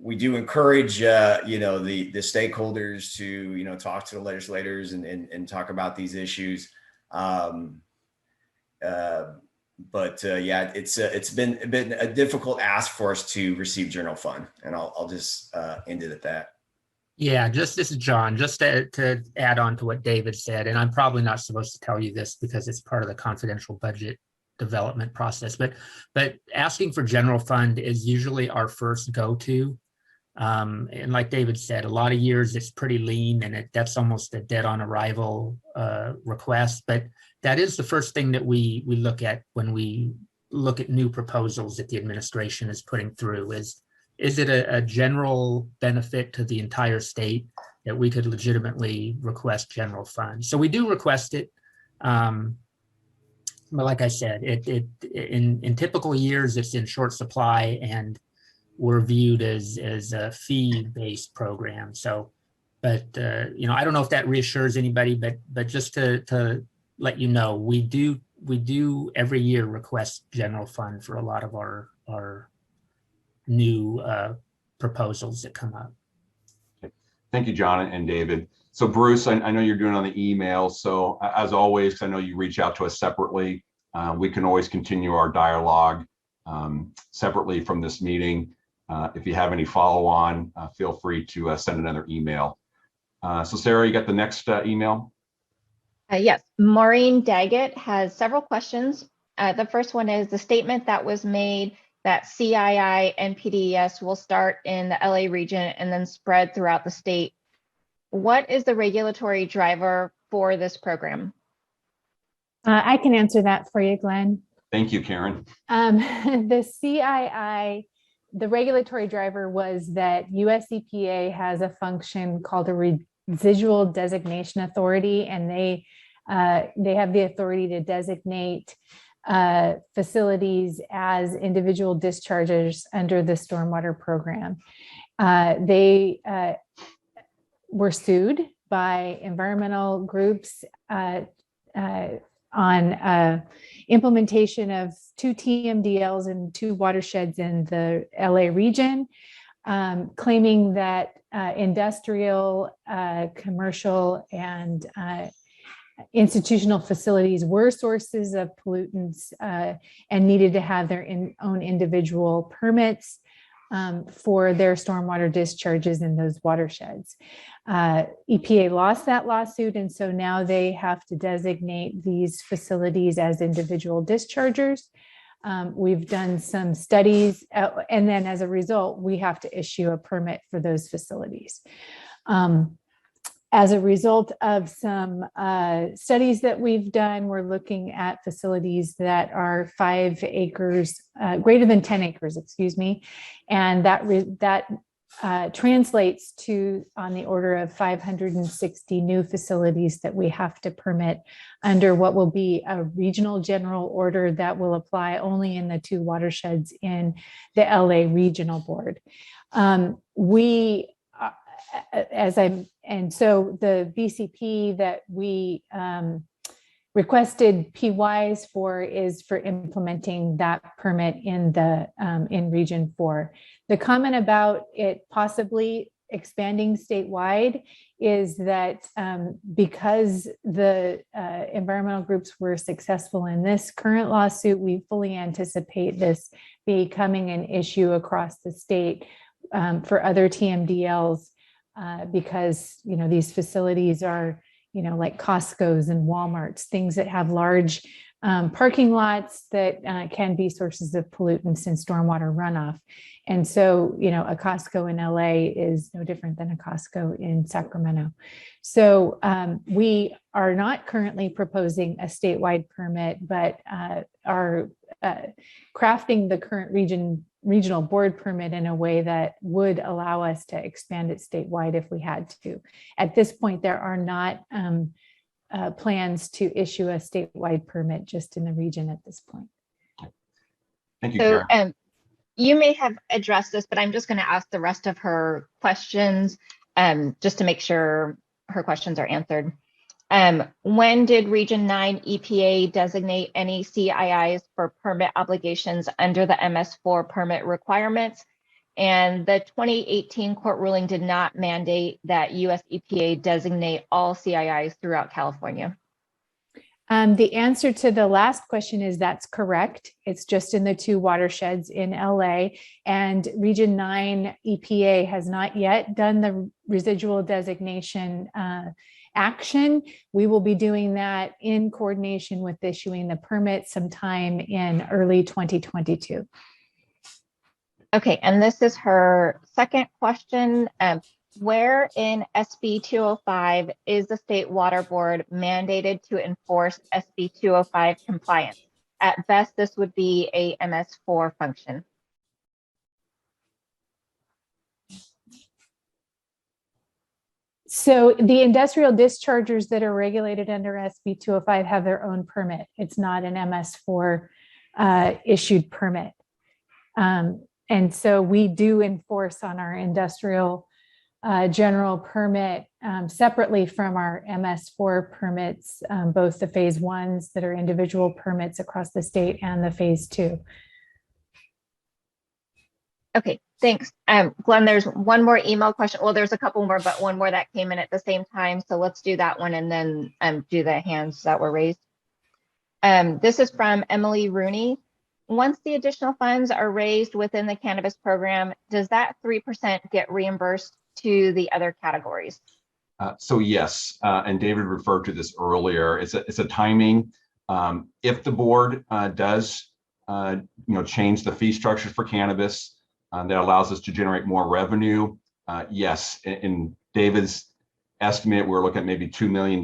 We do encourage, you know, the stakeholders to, you know, talk to the legislators and talk about these issues. Yeah, it's been a difficult ask for us to receive general fund, and I'll just end it at that.
Yeah, this is John, just to add on to what David said, and I'm probably not supposed to tell you this because it's part of the confidential budget development process, but asking for general fund is usually our first go-to. And like David said, a lot of years it's pretty lean, and that's almost a dead on arrival request, but that is the first thing that we look at when we look at new proposals that the administration is putting through. Is it a general benefit to the entire state that we could legitimately request general fund? So we do request it. But like I said, in typical years, it's in short supply, and we're viewed as a fee-based program. So, but you know, I don't know if that reassures anybody, but just to let you know, we do every year request general fund for a lot of our new proposals that come up.
Okay. Thank you, John and David. So Bruce, I know you're doing on the email. So as always, I know you reach out to us separately. We can always continue our dialogue separately from this meeting. If you have any follow-on, feel free to send another email. So Sarah, you got the next email?
Yes, Maureen Daggett has several questions. The first one is the statement that was made that CII and PDES will start in the LA region and then spread throughout the state. What is the regulatory driver for this program?
I can answer that for you, Glenn.
Thank you, Karen.
The CII, the regulatory driver was that US EPA has a function called a residual designation authority, and they have the authority to designate facilities as individual discharges under the stormwater program. They were sued by environmental groups on implementation of 2 TMDLs and 2 watersheds in the LA region, claiming that industrial, commercial, and institutional facilities were sources of pollutants and needed to have their own individual permits for their stormwater discharges in those watersheds. EPA lost that lawsuit, and so now they have to designate these facilities as individual dischargers. We've done some studies, and then as a result, we have to issue a permit for those facilities. As a result of some studies that we've done, we're looking at facilities that are 5 acres, greater than 10 acres, excuse me. And that translates to on the order of 560 new facilities that we have to permit under what will be a regional general order that will apply only in the 2 watersheds in the LA Regional Board. And so the BCP that we requested PYs for is for implementing that permit in the in Region 4. The comment about it possibly expanding statewide is that because the environmental groups were successful in this current lawsuit, we fully anticipate this becoming an issue across the state for other TMDLs. Because, you know, these facilities are, you know, like Costco's and Walmart's, things that have large parking lots that can be sources of pollutants and stormwater runoff. And so, you know, a Costco in LA is no different than a Costco in Sacramento. So we are not currently proposing a statewide permit, but are crafting the current regional board permit in a way that would allow us to expand it statewide if we had to. At this point, there are not plans to issue a statewide permit just in the region at this point.
Thank you,
So
Karen.
you may have addressed this, but I'm just going to ask the rest of her questions just to make sure her questions are answered. When did Region 9 EPA designate any CIIs for permit obligations under the MS4 permit requirements? And the 2018 court ruling did not mandate that US EPA designate all CIIs throughout California.
The answer to the last question is that's correct. It's just in the 2 watersheds in LA, and Region 9 EPA has not yet done the residual designation action. We will be doing that in coordination with issuing the permit sometime in early 2022.
Okay, and this is her second question. Where in SB 205 is the State Water Board mandated to enforce SB 205 compliance? At best, this would be a MS4 function.
So the industrial dischargers that are regulated under SB 205 have their own permit. It's not an MS4 issued permit. And so we do enforce on our industrial general permit separately from our MS4 permits, both the phase 1s that are individual permits across the state and the phase 2.
Okay, thanks. Glenn, there's one more email question. Well, there's a couple more, but one more that came in at the same time. So let's do that one and then do the hands that were raised. This is from Emily Rooney. Once the additional funds are raised within the cannabis program, does that 3% get reimbursed to the other categories?
So yes, and David referred to this earlier. It's a timing. If the board does change the fee structures for cannabis, that allows us to generate more revenue. Yes, in David's estimate, we're looking at maybe $2 million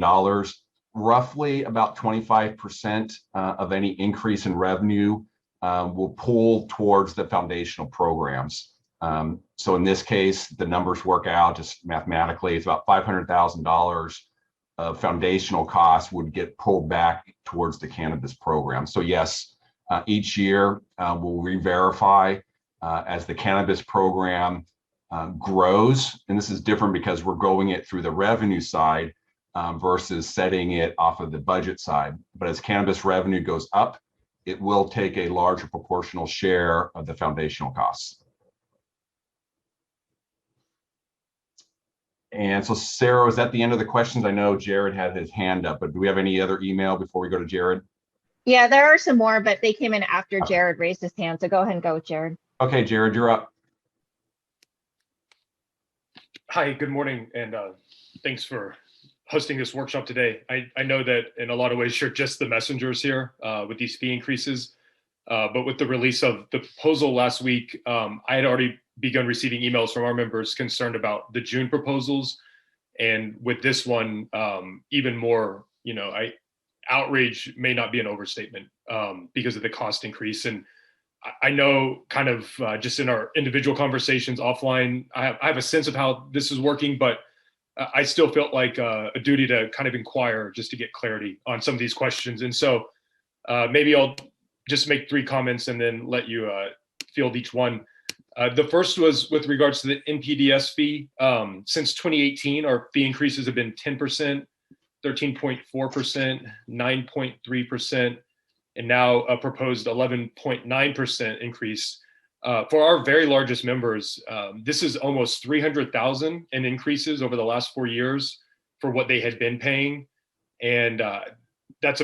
roughly about 25% of any increase in revenue will pull towards the foundational programs. So in this case, the numbers work out just mathematically. It's about $500,000 of foundational costs would get pulled back towards the cannabis program. So yes, each year we'll re-verify as the cannabis program grows. And this is different because we're going it through the revenue side versus setting it off of the budget side. But as cannabis revenue goes up, it will take a larger proportional share of the foundational costs. And so, Sarah, is that the end of the questions? I know Jared had his hand up, but do we have any other email before we go to Jared?
Yeah, there are some more, but they came in after Jared raised his hand. So go ahead and go with Jared.
Okay, Jared, you're up.
Hi, good morning, and thanks for hosting this workshop today. I know that in a lot of ways you're just the messengers here with these fee increases, but with the release of the proposal last week, I had already begun receiving emails from our members concerned about the June proposals, and with this one, even more, outrage may not be an overstatement because of the cost increase. And I know kind of just in our individual conversations offline, I have a sense of how this is working, but I still felt like a duty to kind of inquire just to get clarity on some of these questions. And so maybe I'll just make 3 comments and then let you field each one. The first was with regards to the NPDS fee. Since 2018, our fee increases have been 10%, 13.4%, 9.3%, and now a proposed 11.9% increase. For our very largest members, this is almost 300,000 in increases over the last 4 years for what they had been paying. And that's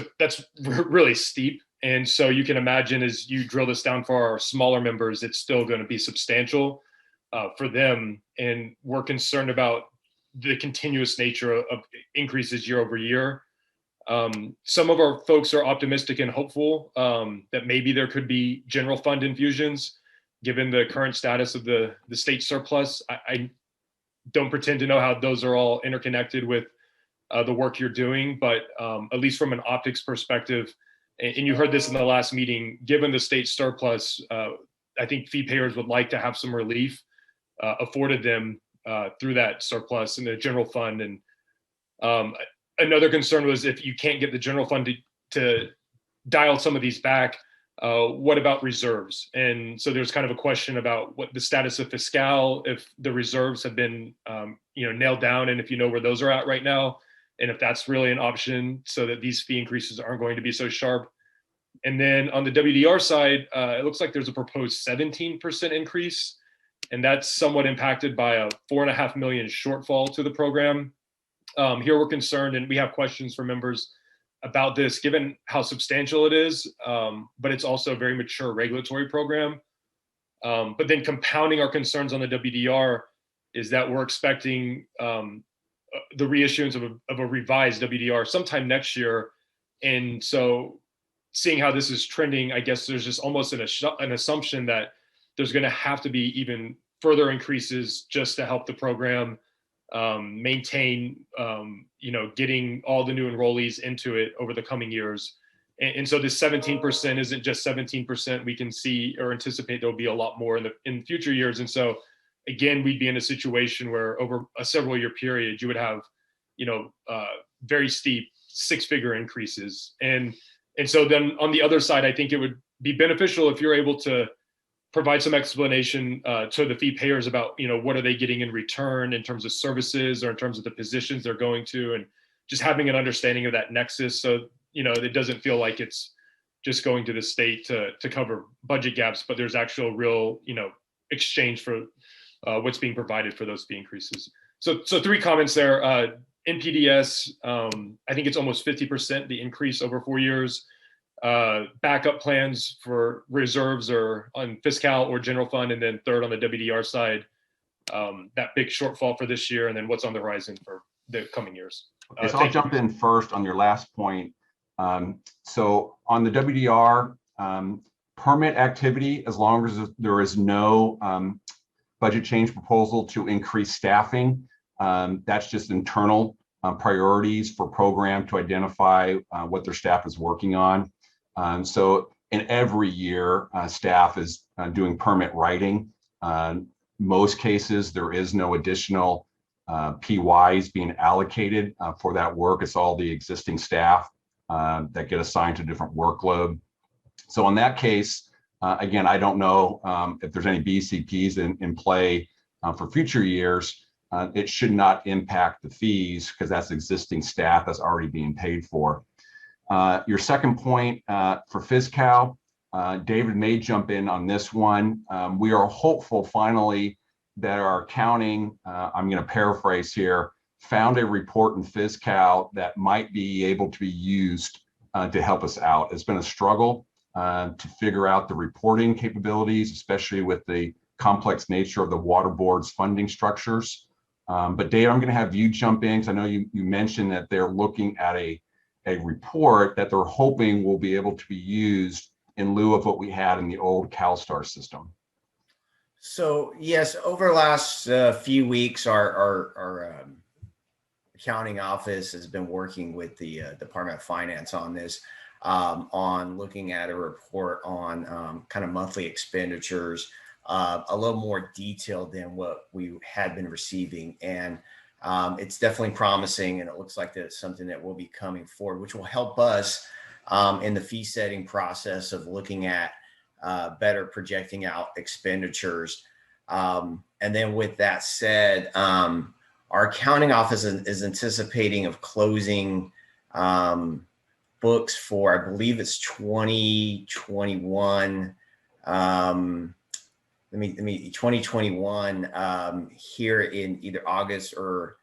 really steep. And so you can imagine as you drill this down for our smaller members, it's still going to be substantial for them. And we're concerned about the continuous nature of increases year over year. Some of our folks are optimistic and hopeful that maybe there could be general fund infusions given the current status of the state surplus. I don't pretend to know how those are all interconnected with the work you're doing, but at least from an optics perspective, and you heard this in the last meeting, given the state surplus, I think fee payers would like to have some relief afforded them through that surplus in the general fund. And another concern was if you can't get the general fund to dial some of these back, what about reserves? And so there's kind of a question about what the status of fiscal, if the reserves have been nailed down, and if you know where those are at right now, and if that's really an option so that these fee increases aren't going to be so sharp. And then on the WDR side, it looks like there's a proposed 17% increase, and that's somewhat impacted by a $4.5 million shortfall to the program. Here we're concerned, and we have questions for members about this, given how substantial it is, but it's also a very mature regulatory program. But then compounding our concerns on the WDR is that we're expecting the reissuance of a revised WDR sometime next year. And so seeing how this is trending, I guess there's just almost an assumption that there's going to have to be even further increases just to help the program maintain, getting all the new enrollees into it over the coming years. And so this 17% isn't just 17%. We can see or anticipate there'll be a lot more in future years. And so again, we'd be in a situation where over a several year period, you would have, very steep 6-figure increases. And so then on the other side, I think it would be beneficial if you're able to provide some explanation to the fee payers about, what are they getting in return in terms of services or in terms of the positions they're going to, and just having an understanding of that nexus. So, it doesn't feel like it's just going to the state to cover budget gaps, but there's actual real, exchange for what's being provided for those fee increases. So 3 comments there. NPDS, I think it's almost 50% the increase over 4 years. Backup plans for reserves or on fiscal or general fund, and then third on the WDR side, that big shortfall for this year, and then what's on the horizon for the coming years.
So I'll jump in first on your last point. So on the WDR permit activity, as long as there is no budget change proposal to increase staffing, that's just internal priorities for program to identify what their staff is working on. So in every year, staff is doing permit writing. Most cases, there is no additional PYs being allocated for that work. It's all the existing staff that get assigned to different workload. So in that case, again, I don't know if there's any BCPs in play for future years. It should not impact the fees because that's existing staff that's already being paid for. Your second point for FisCal, David may jump in on this one. We are hopeful finally that our accounting, I'm going to paraphrase here, found a report in FisCal that might be able to be used to help us out. It's been a struggle to figure out the reporting capabilities, especially with the complex nature of the water board's funding structures. But Dave, I'm going to have you jump in because I know you mentioned that they're looking at a report that they're hoping will be able to be used in lieu of what we had in the old CalSTAR system.
So yes, over the last few weeks, our accounting office has been working with the Department of Finance on this, on looking at a report on kind of monthly expenditures, a little more detailed than what we had been receiving. And it's definitely promising, and it looks like that's something that will be coming forward, which will help us in the fee setting process of looking at better projecting out expenditures. And then with that said, our accounting office is anticipating of closing books for, I believe it's 2021. 2021 here in either August or,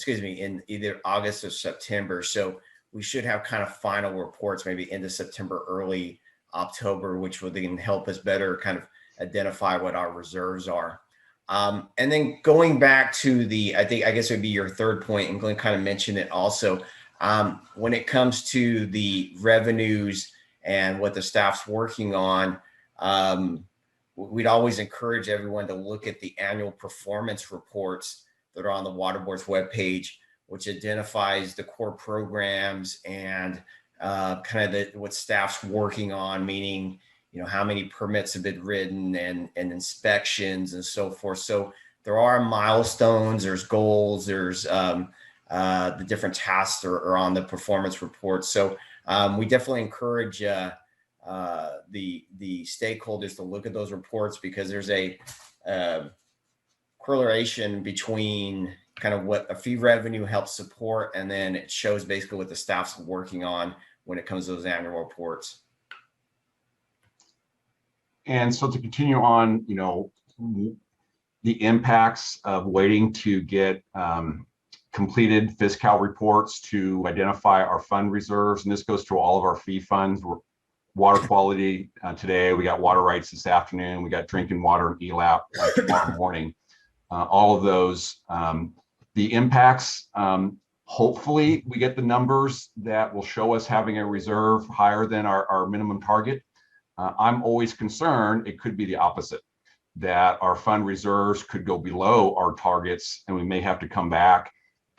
in either August or September. So we should have kind of final reports maybe into September, early October, which will then help us better kind of identify what our reserves are. And then going back to I guess it would be your third point, and Glenn kind of mentioned it also, when it comes to the revenues and what the staff's working on, we'd always encourage everyone to look at the annual performance reports that are on the Water Board's webpage, which identifies the core programs and kind of what staff's working on, meaning, how many permits have been written and inspections and so forth. So there are milestones, there's goals, there's the different tasks are on the performance report. So we definitely encourage the stakeholders to look at those reports, because there's a correlation between kind of what a fee revenue helps support, and then it shows basically what the staff's working on when it comes to those annual reports.
And so to continue on, the impacts of waiting to get completed FisCal reports to identify our fund reserves, and this goes to all of our fee funds. We're water quality today, we got water rights this afternoon, we got drinking water and ELAP tomorrow morning. All of those, the impacts, hopefully we get the numbers that will show us having a reserve higher than our minimum target. I'm always concerned it could be the opposite, that our fund reserves could go below our targets and we may have to come back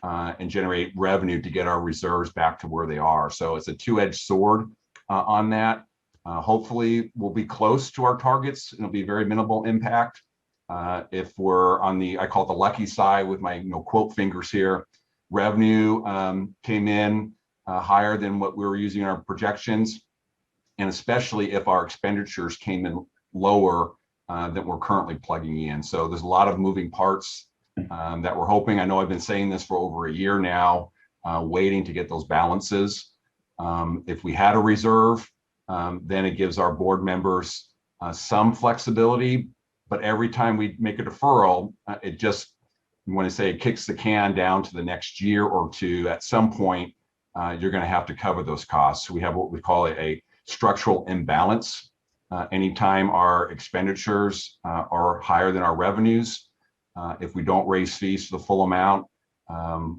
and generate revenue to get our reserves back to where they are. So it's a two-edged sword on that. Hopefully we'll be close to our targets and it'll be very minimal impact. If we're on I call it the lucky side with my quote fingers here, revenue came in higher than what we were using in our projections, and especially if our expenditures came in lower than we're currently plugging in. So there's a lot of moving parts that we're hoping. I know I've been saying this for over a year now, waiting to get those balances. If we had a reserve, then it gives our board members some flexibility, but every time we make a deferral, it just, when I say it kicks the can down to the next year or two, at some point, you're going to have to cover those costs. So we have what we call a structural imbalance. Anytime our expenditures are higher than our revenues, if we don't raise fees to the full amount,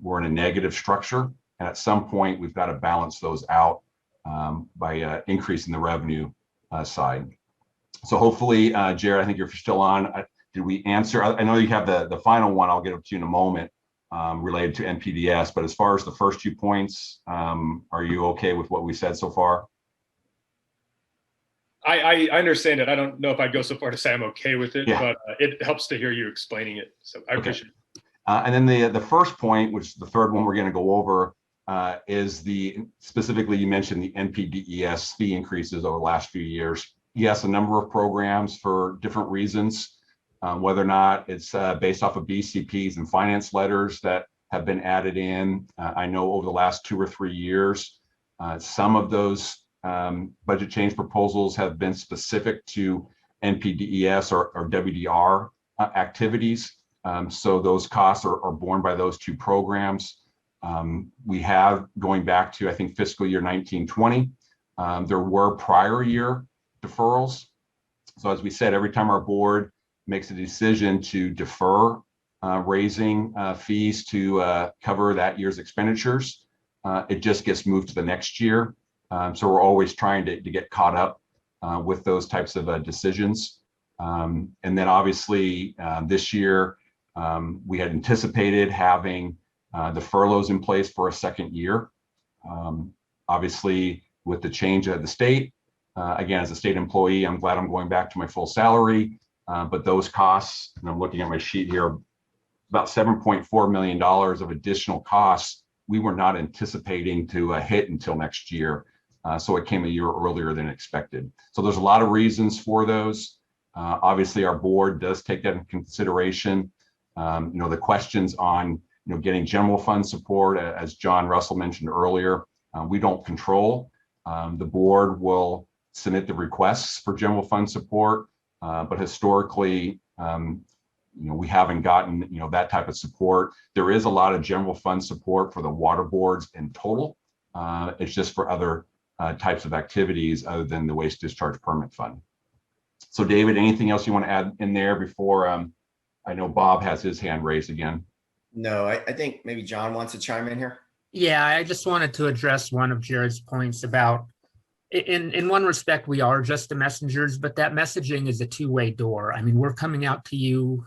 we're in a negative structure. And at some point, we've got to balance those out by increasing the revenue side. So hopefully, Jared, I think you're still on. Did we answer? I know you have the final one. I'll get up to you in a moment. related to NPDES. But as far as the first 2 points, are you okay with what we said so far?
I understand it. I don't know if I'd go so far to say I'm okay with it,
Yeah.
but it helps to hear you explaining it. So I appreciate it.
And then the first point, which is the third one we're going to go over, is specifically you mentioned the NPDES fee increases over the last few years. Yes, a number of programs for different reasons, whether or not it's based off of BCPs and finance letters that have been added in. I know over the last 2 or 3 years, some of those budget change proposals have been specific to NPDES or WDR activities. So those costs are borne by those 2 programs. We have, going back to, I think, fiscal year 1920, there were prior year deferrals. So as we said, every time our board makes a decision to defer raising fees to cover that year's expenditures, it just gets moved to the next year. So we're always trying to get caught up with those types of decisions. And then obviously this year, we had anticipated having the furloughs in place for a second year. Obviously, with the change of the state, again, as a state employee, I'm glad I'm going back to my full salary, but those costs, and I'm looking at my sheet here, about $7.4 million of additional costs we were not anticipating to hit until next year. So it came a year earlier than expected. So there's a lot of reasons for those. Obviously, our board does take that into consideration. The questions on getting general fund support, as John Russell mentioned earlier, we don't control. The board will submit the requests for general fund support, but historically, we haven't gotten that type of support. There is a lot of general fund support for the water boards in total. It's just for other types of activities other than the waste discharge permit fund. So David, anything else you want to add in there before I know Bob has his hand raised again?
No, I think maybe John wants to chime in here.
Yeah, I just wanted to address one of Jared's points about, in one respect, we are just the messengers, but that messaging is a two-way door. I mean, we're coming out to you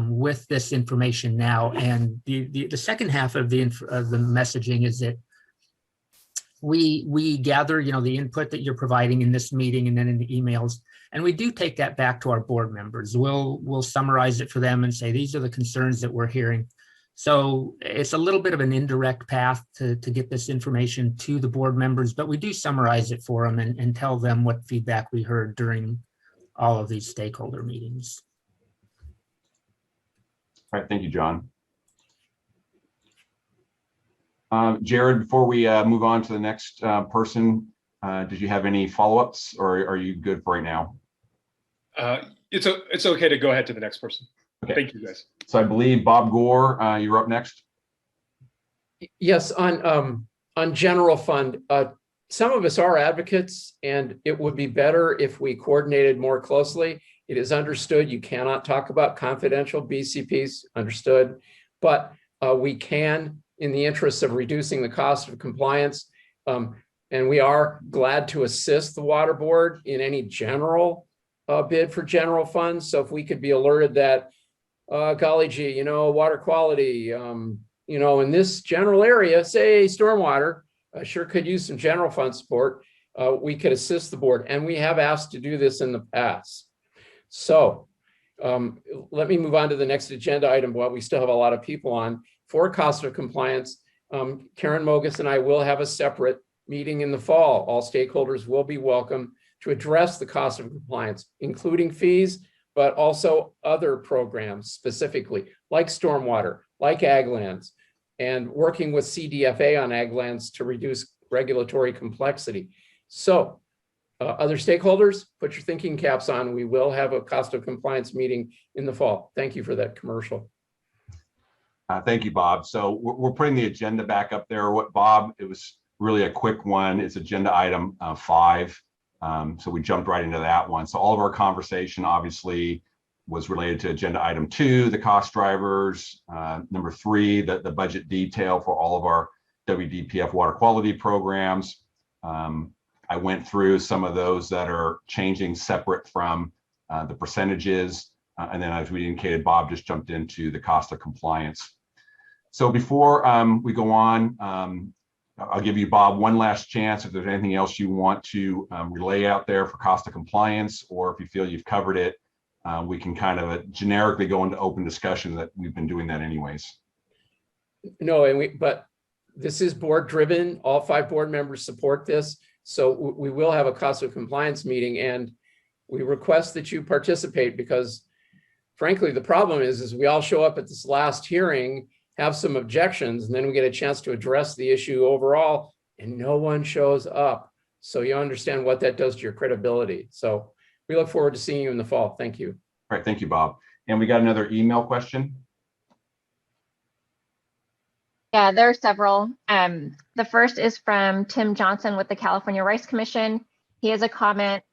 with this information now, and the second half of the messaging is that we gather the input that you're providing in this meeting and then in the emails, and we do take that back to our board members. We'll summarize it for them and say these are the concerns that we're hearing. So it's a little bit of an indirect path to get this information to the board members, but we do summarize it for them and tell them what feedback we heard during all of these stakeholder meetings.
All right, thank you, John. Jared, before we move on to the next person, did you have any follow-ups, or are you good for right now?
It's okay to go ahead to the next person. Okay. Thank you, guys.
So I believe Bob Gore, you're up next.
Yes, on general fund, some of us are advocates, and it would be better if we coordinated more closely. It is understood you cannot talk about confidential BCPs, understood, but we can, in the interest of reducing the cost of compliance, and we are glad to assist the water board in any general bid for general funds. So if we could be alerted that, golly gee, water quality, in this general area, say stormwater, sure could use some general fund support, we could assist the board. And we have asked to do this in the past. So let me move on to the next agenda item while we still have a lot of people on. For cost of compliance, Karen Mogus and I will have a separate meeting in the fall. All stakeholders will be welcome to address the cost of compliance, including fees, but also other programs specifically, like stormwater, like ag lands, and working with CDFA on ag lands to reduce regulatory complexity. So other stakeholders, put your thinking caps on. We will have a cost of compliance meeting in the fall. Thank you for that commercial.
Thank you, Bob. So we're putting the agenda back up there. Bob, it was really a quick one. It's agenda item 5. So we jumped right into that one. So all of our conversation obviously was related to agenda item 2, the cost drivers, number 3, the budget detail for all of our WDPF water quality programs. I went through some of those that are changing separate from the percentages. And then as we indicated, Bob just jumped into the cost of compliance. So before we go on, I'll give you, Bob, one last chance if there's anything else you want to relay out there for cost of compliance, or if you feel you've covered it, we can kind of generically go into open discussion that we've been doing that anyways.
No, but this is board driven. All 5 board members support this. So we will have a cost of compliance meeting, and we request that you participate, because frankly, the problem is we all show up at this last hearing, have some objections, and then we get a chance to address the issue overall, and no one shows up. So you understand what that does to your credibility. So we look forward to seeing you in the fall. Thank you.
All right, thank you, Bob. And we got another email question.
Yeah, there are several. The first is from Tim Johnson with the California Rice Commission. He has a comment.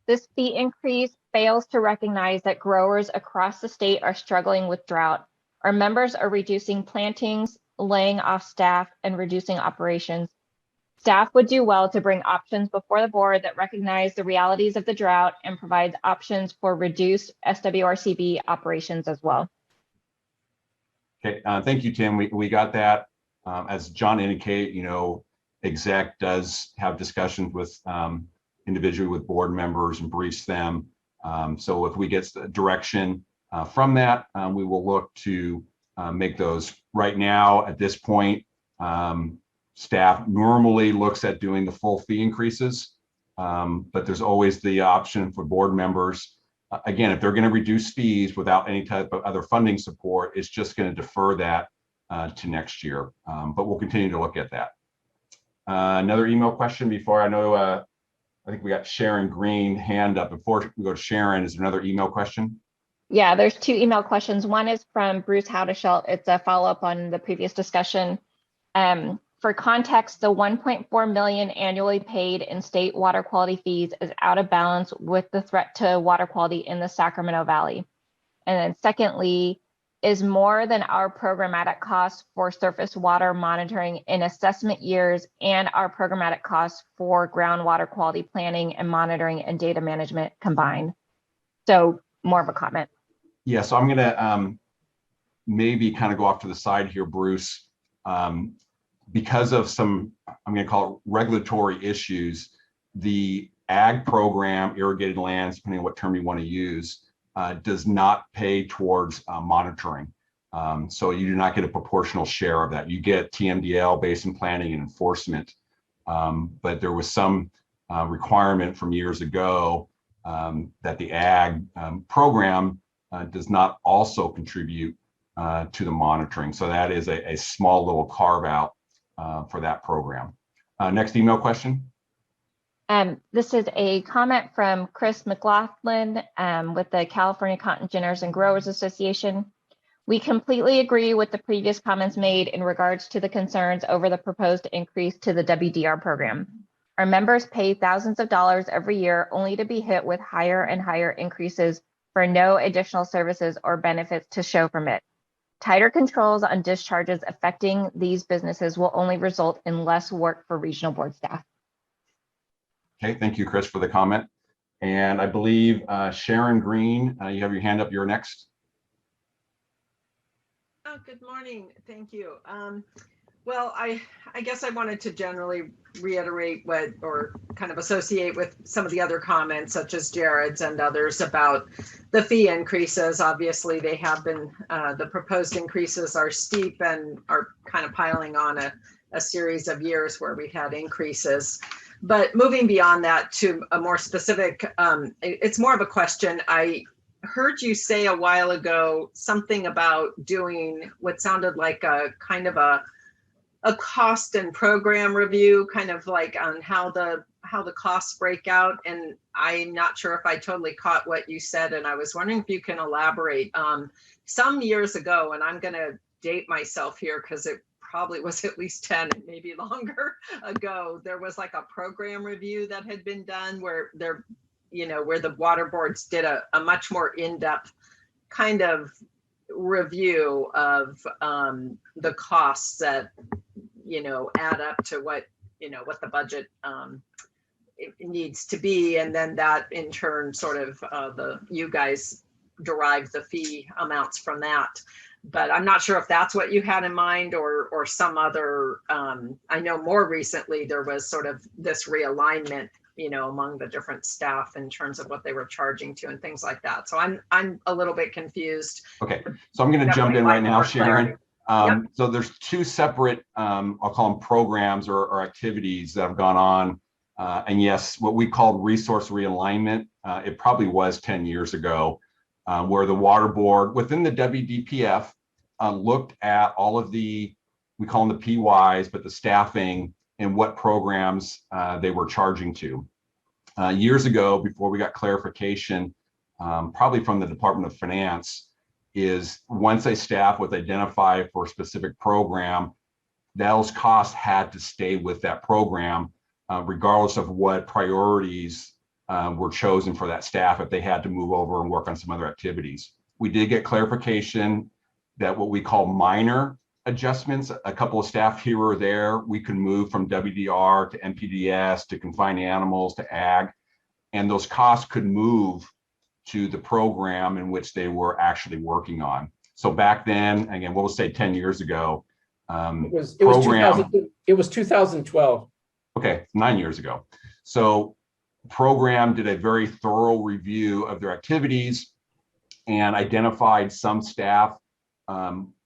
This fee increase fails to recognize that growers across the state are struggling with drought. Our members are reducing plantings, laying off staff, and reducing operations. Staff would do well to bring options before the board that recognize the realities of the drought and provides options for reduced SWRCB operations as well.
Okay, thank you, Tim. We got that. As John indicated, you know, exec does have discussions with individually with board members and briefs them. So if we get the direction from that, we will look to make those. Right now, at this point, staff normally looks at doing the full fee increases, but there's always the option for board members. Again, if they're going to reduce fees without any type of other funding support, it's just going to defer that to next year. But we'll continue to look at that. Another email question before I know, I think we got Sharon Green hand up. Before we go to Sharon, is there another email question?
Yeah, there's 2 email questions. One is from Bruce Howdeshelt. It's a follow-up on the previous discussion. For context, the $1.4 million annually paid in state water quality fees is out of balance with the threat to water quality in the Sacramento Valley. And then secondly, is more than our programmatic costs for surface water monitoring in assessment years and our programmatic costs for groundwater quality planning and monitoring and data management combined. So more of a comment.
Yeah, so I'm going to maybe kind of go off to the side here, Bruce. Because of some, I'm going to call it regulatory issues, the ag program, irrigated lands, depending on what term you want to use, does not pay towards monitoring. So you do not get a proportional share of that. You get TMDL, basin planning and enforcement. But there was some requirement from years ago that the ag program does not also contribute to the monitoring. So that is a small little carve out for that program. Next email question.
This is a comment from Chris McLaughlin with the California Cotton Ginners and Growers Association. We completely agree with the previous comments made in regards to the concerns over the proposed increase to the WDR program. Our members pay thousands of dollars every year only to be hit with higher and higher increases for no additional services or benefits to show from it. Tighter controls on discharges affecting these businesses will only result in less work for regional board staff.
Okay, thank you, Chris, for the comment. And I believe Sharon Green, you have your hand up. You're next.
Oh, good morning. Thank you. Well, I guess I wanted to generally reiterate what, or kind of associate with some of the other comments, such as Jared's and others, about the fee increases. Obviously, they have been, the proposed increases are steep and are kind of piling on a series of years where we had increases. But moving beyond that to a more specific, it's more of a question. I heard you say a while ago something about doing what sounded like a kind of a cost and program review, kind of like on how the costs break out. And I'm not sure if I totally caught what you said. And I was wondering if you can elaborate. Some years ago, and I'm going to date myself here because it probably was at least 10, maybe longer ago, there was like a program review that had been done where there, you know, where the water boards did a much more in-depth kind of review of the costs that, you know, add up to what, you know, what the budget it needs to be. And then that in turn sort of you guys derive the fee amounts from that. but I'm not sure if that's what you had in mind or some other, I know more recently there was sort of this realignment, among the different staff in terms of what they were charging to and things like that. So I'm a little bit confused.
Okay, so I'm going to jump in right now, Sharon.
Yep.
So there's two separate, I'll call them programs or activities that have gone on. And yes, what we called resource realignment, it probably was 10 years ago, where the water board within the WDPF looked at all of the, we call them the PYs, but the staffing and what programs they were charging to. Years ago, before we got clarification, probably from the Department of Finance, is once a staff was identified for a specific program, those costs had to stay with that program, regardless of what priorities were chosen for that staff if they had to move over and work on some other activities. We did get clarification that what we call minor adjustments, a couple of staff here or there, we can move from WDR to NPDS to confined animals to ag, and those costs could move to the program in which they were actually working on. So back then, again, we'll say 10 years ago,
it was 2012.
Okay, 9 years ago. So program did a very thorough review of their activities and identified some staff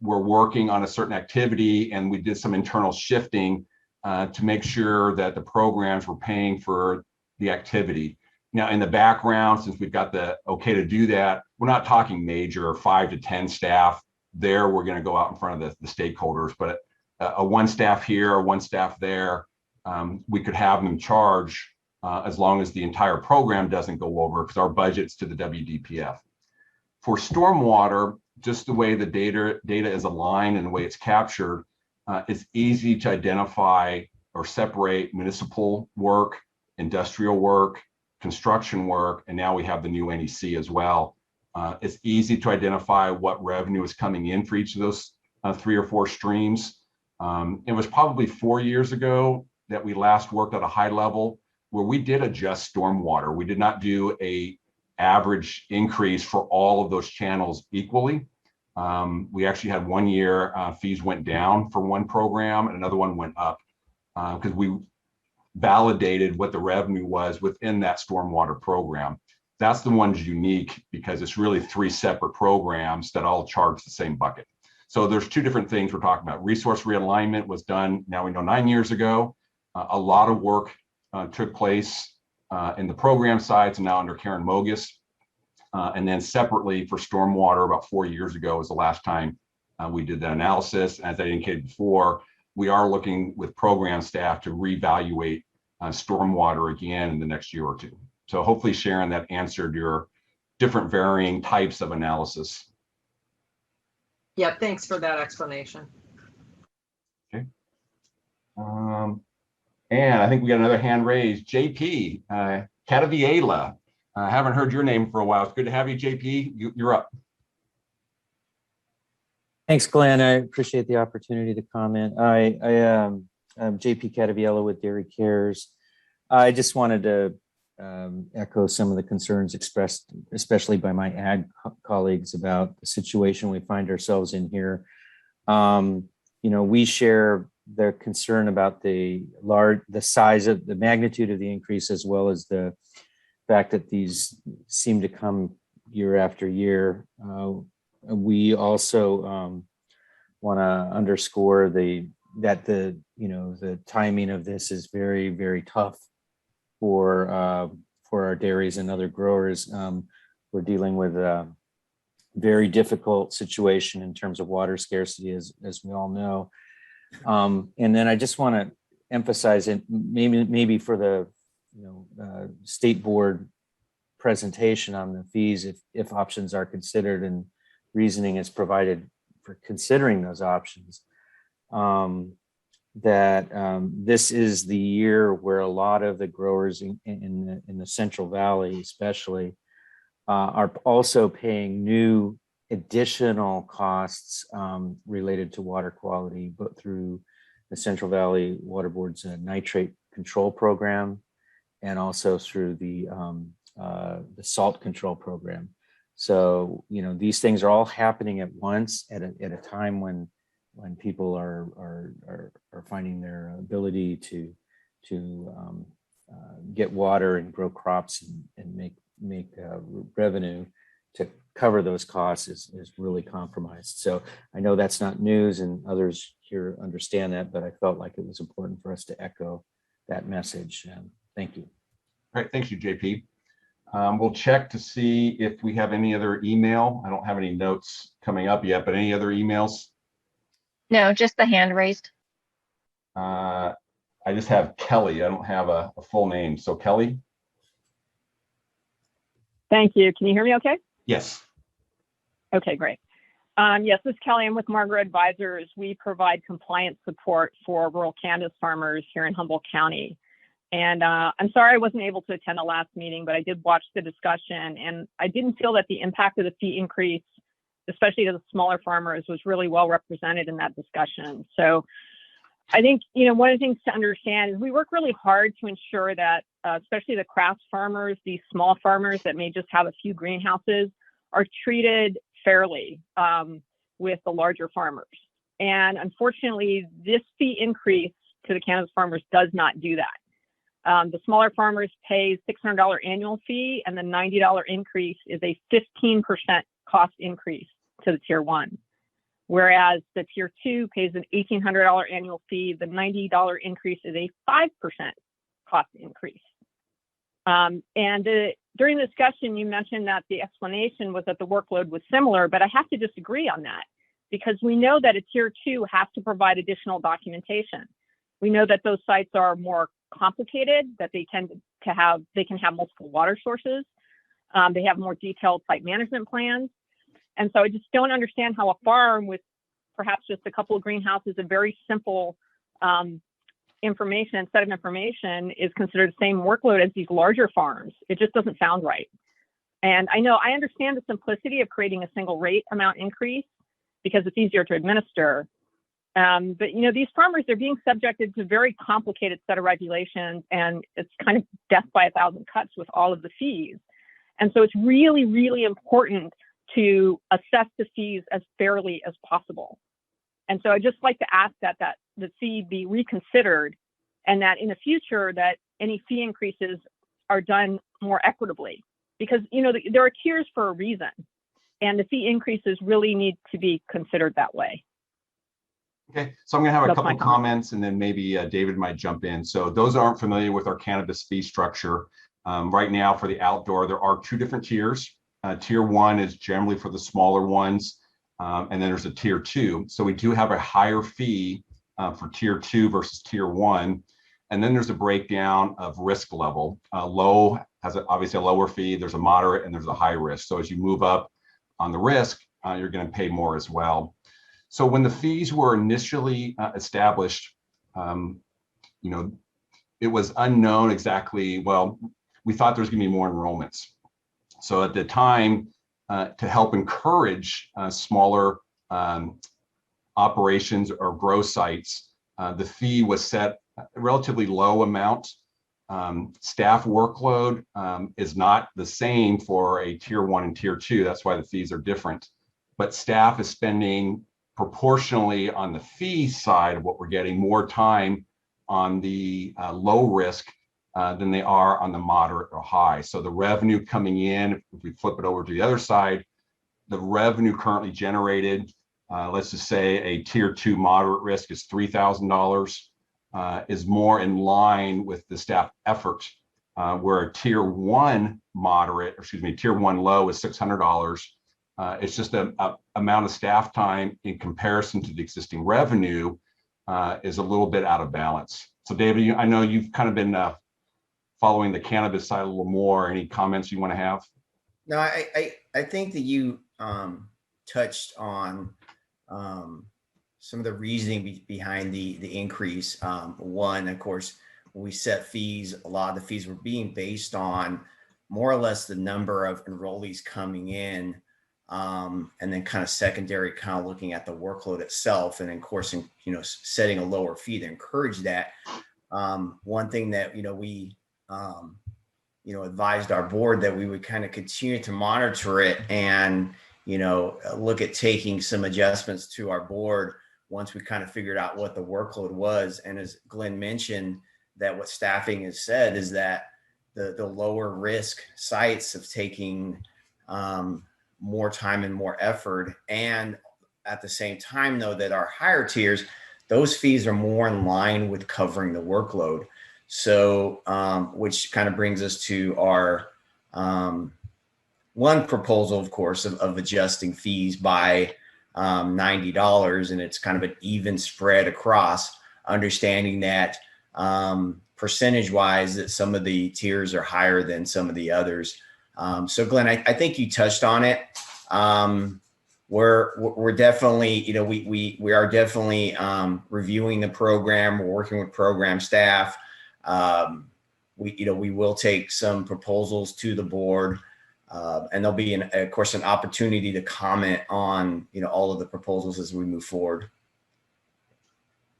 were working on a certain activity, and we did some internal shifting to make sure that the programs were paying for the activity. Now, in the background, since we've got the okay to do that, we're not talking major 5 to 10 staff. There, we're going to go out in front of the stakeholders, but a one staff here or one staff there, we could have them charge as long as the entire program doesn't go over, because our budget's to the WDPF. For stormwater, just the way the data is aligned and the way it's captured, it's easy to identify or separate municipal work, industrial work, construction work, and now we have the new NEC as well. It's easy to identify what revenue is coming in for each of those 3 or 4 streams. It was probably 4 years ago that we last worked at a high level where we did adjust stormwater. We did not do a average increase for all of those channels equally. We actually had 1 year fees went down for one program and another one went up because we validated what the revenue was within that stormwater program. That's the one's unique because it's really 3 separate programs that all charge the same bucket. So there's 2 different things we're talking about. Resource realignment was done, now we know 9 years ago. A lot of work took place in the program sides and now under Karen Mogus. And then separately for stormwater about 4 years ago was the last time we did that analysis. As I indicated before, we are looking with program staff to reevaluate stormwater again in the next year or 2. So hopefully, Sharon, that answered your different varying types of analysis.
Yeah, thanks for that explanation.
Okay. And I think we got another hand raised. JP Cataviela. I haven't heard your name for a while. It's good to have you, JP. You're up.
Thanks, Glenn. I appreciate the opportunity to comment. I'm JP Cataviela with Dairy Cares. I just wanted to echo some of the concerns expressed, especially by my ag colleagues, about the situation we find ourselves in here. We share their concern about the size of the magnitude of the increase, as well as the fact that these seem to come year after year. We also want to underscore that the timing of this is very, very tough for our dairies and other growers. We're dealing with a very difficult situation in terms of water scarcity, as we all know. And then I just want to emphasize it, maybe for the state board presentation on the fees, if options are considered and reasoning is provided for considering those options, this is the year where a lot of the growers in the Central Valley especially are also paying new additional costs related to water quality, but through the Central Valley Water Board's nitrate control program, and also through the salt control program. So, you know, these things are all happening at once at a time when people are finding their ability to get water and grow crops and make revenue to cover those costs is really compromised. So I know that's not news and others here understand that, but I felt like it was important for us to echo that message. Thank you.
All right, thank you, JP. We'll check to see if we have any other email. I don't have any notes coming up yet, but any other emails?
No, just the hand raised.
I just have Kelly. I don't have a full name. So Kelly?
Thank you. Can you hear me okay?
Yes.
Okay, great. Yes, this is Kelly. I'm with Margaret Advisors. We provide compliance support for rural cannabis farmers here in Humboldt County. And I'm sorry I wasn't able to attend the last meeting, but I did watch the discussion, and I didn't feel that the impact of the fee increase, especially to the smaller farmers, was really well represented in that discussion. So I think, you know, one of the things to understand is we work really hard to ensure that, especially the craft farmers, these small farmers that may just have a few greenhouses, are treated fairly with the larger farmers. And unfortunately, this fee increase to the cannabis farmers does not do that. The smaller farmers pay $600 annual fee, and the $90 increase is a 15% cost increase to the tier 1. Whereas the tier 2 pays an $1,800 annual fee, the $90 increase is a 5% cost increase. During the discussion, you mentioned that the explanation was that the workload was similar, but I have to disagree on that because we know that a tier 2 has to provide additional documentation. We know that those sites are more complicated, that they can have multiple water sources. They have more detailed site management plans. And so I just don't understand how a farm with perhaps just a couple of greenhouses, a very simple set of information is considered the same workload as these larger farms. It just doesn't sound right. And I understand the simplicity of creating a single rate amount increase because it's easier to administer. But you know, these farmers, they're being subjected to very complicated set of regulations, and it's kind of death by a thousand cuts with all of the fees. And so it's really, really important to assess the fees as fairly as possible. And so I'd just like to ask that the fee be reconsidered, and that in the future that any fee increases are done more equitably, because you know there are tiers for a reason, and the fee increases really need to be considered that way.
Okay, so I'm going to have a couple of comments, and then maybe David might jump in. So those that aren't familiar with our cannabis fee structure, right now for the outdoor, there are 2 different tiers. Tier 1 is generally for the smaller ones, and then there's a tier 2. So we do have a higher fee for tier 2 versus tier 1. And then there's a breakdown of risk level. Low has obviously a lower fee, there's a moderate, and there's a high risk. So as you move up on the risk, you're going to pay more as well. So when the fees were initially established, you know, it was unknown exactly, well, we thought there was going to be more enrollments. So at the time, to help encourage smaller operations or grow sites, the fee was set a relatively low amount. Staff workload is not the same for a tier 1 and tier 2. That's why the fees are different. But staff is spending proportionally on the fee side of what we're getting more time on the low risk than they are on the moderate or high. So the revenue coming in, if we flip it over to the other side, the revenue currently generated, let's just say a tier 2 moderate risk is $3,000, is more in line with the staff effort, where a tier 1 moderate, tier 1 low is $600. It's just an amount of staff time in comparison to the existing revenue is a little bit out of balance. So David, I know you've kind of been following the cannabis side a little more. Any comments you want to have?
No, I think that you touched on some of the reasoning behind the increase. One, of course, when we set fees, a lot of the fees were being based on more or less the number of enrollees coming in, and then kind of secondary, kind of looking at the workload itself, and of course, you know, setting a lower fee to encourage that. One thing that, you know, we advised our board that we would kind of continue to monitor it and, look at taking some adjustments to our board once we kind of figured out what the workload was. And as Glenn mentioned, that what staffing has said is that the lower risk sites of taking more time and more effort. And at the same time, though, that our higher tiers, those fees are more in line with covering the workload. So, which kind of brings us to our one proposal, of course, of adjusting fees by $90. And it's kind of an even spread across, understanding that percentage wise that some of the tiers are higher than some of the others. So Glenn, I think you touched on it. We're definitely, we are definitely reviewing the program. We're working with program staff. We will take some proposals to the board, and there'll be, of course, an opportunity to comment on, all of the proposals as we move forward.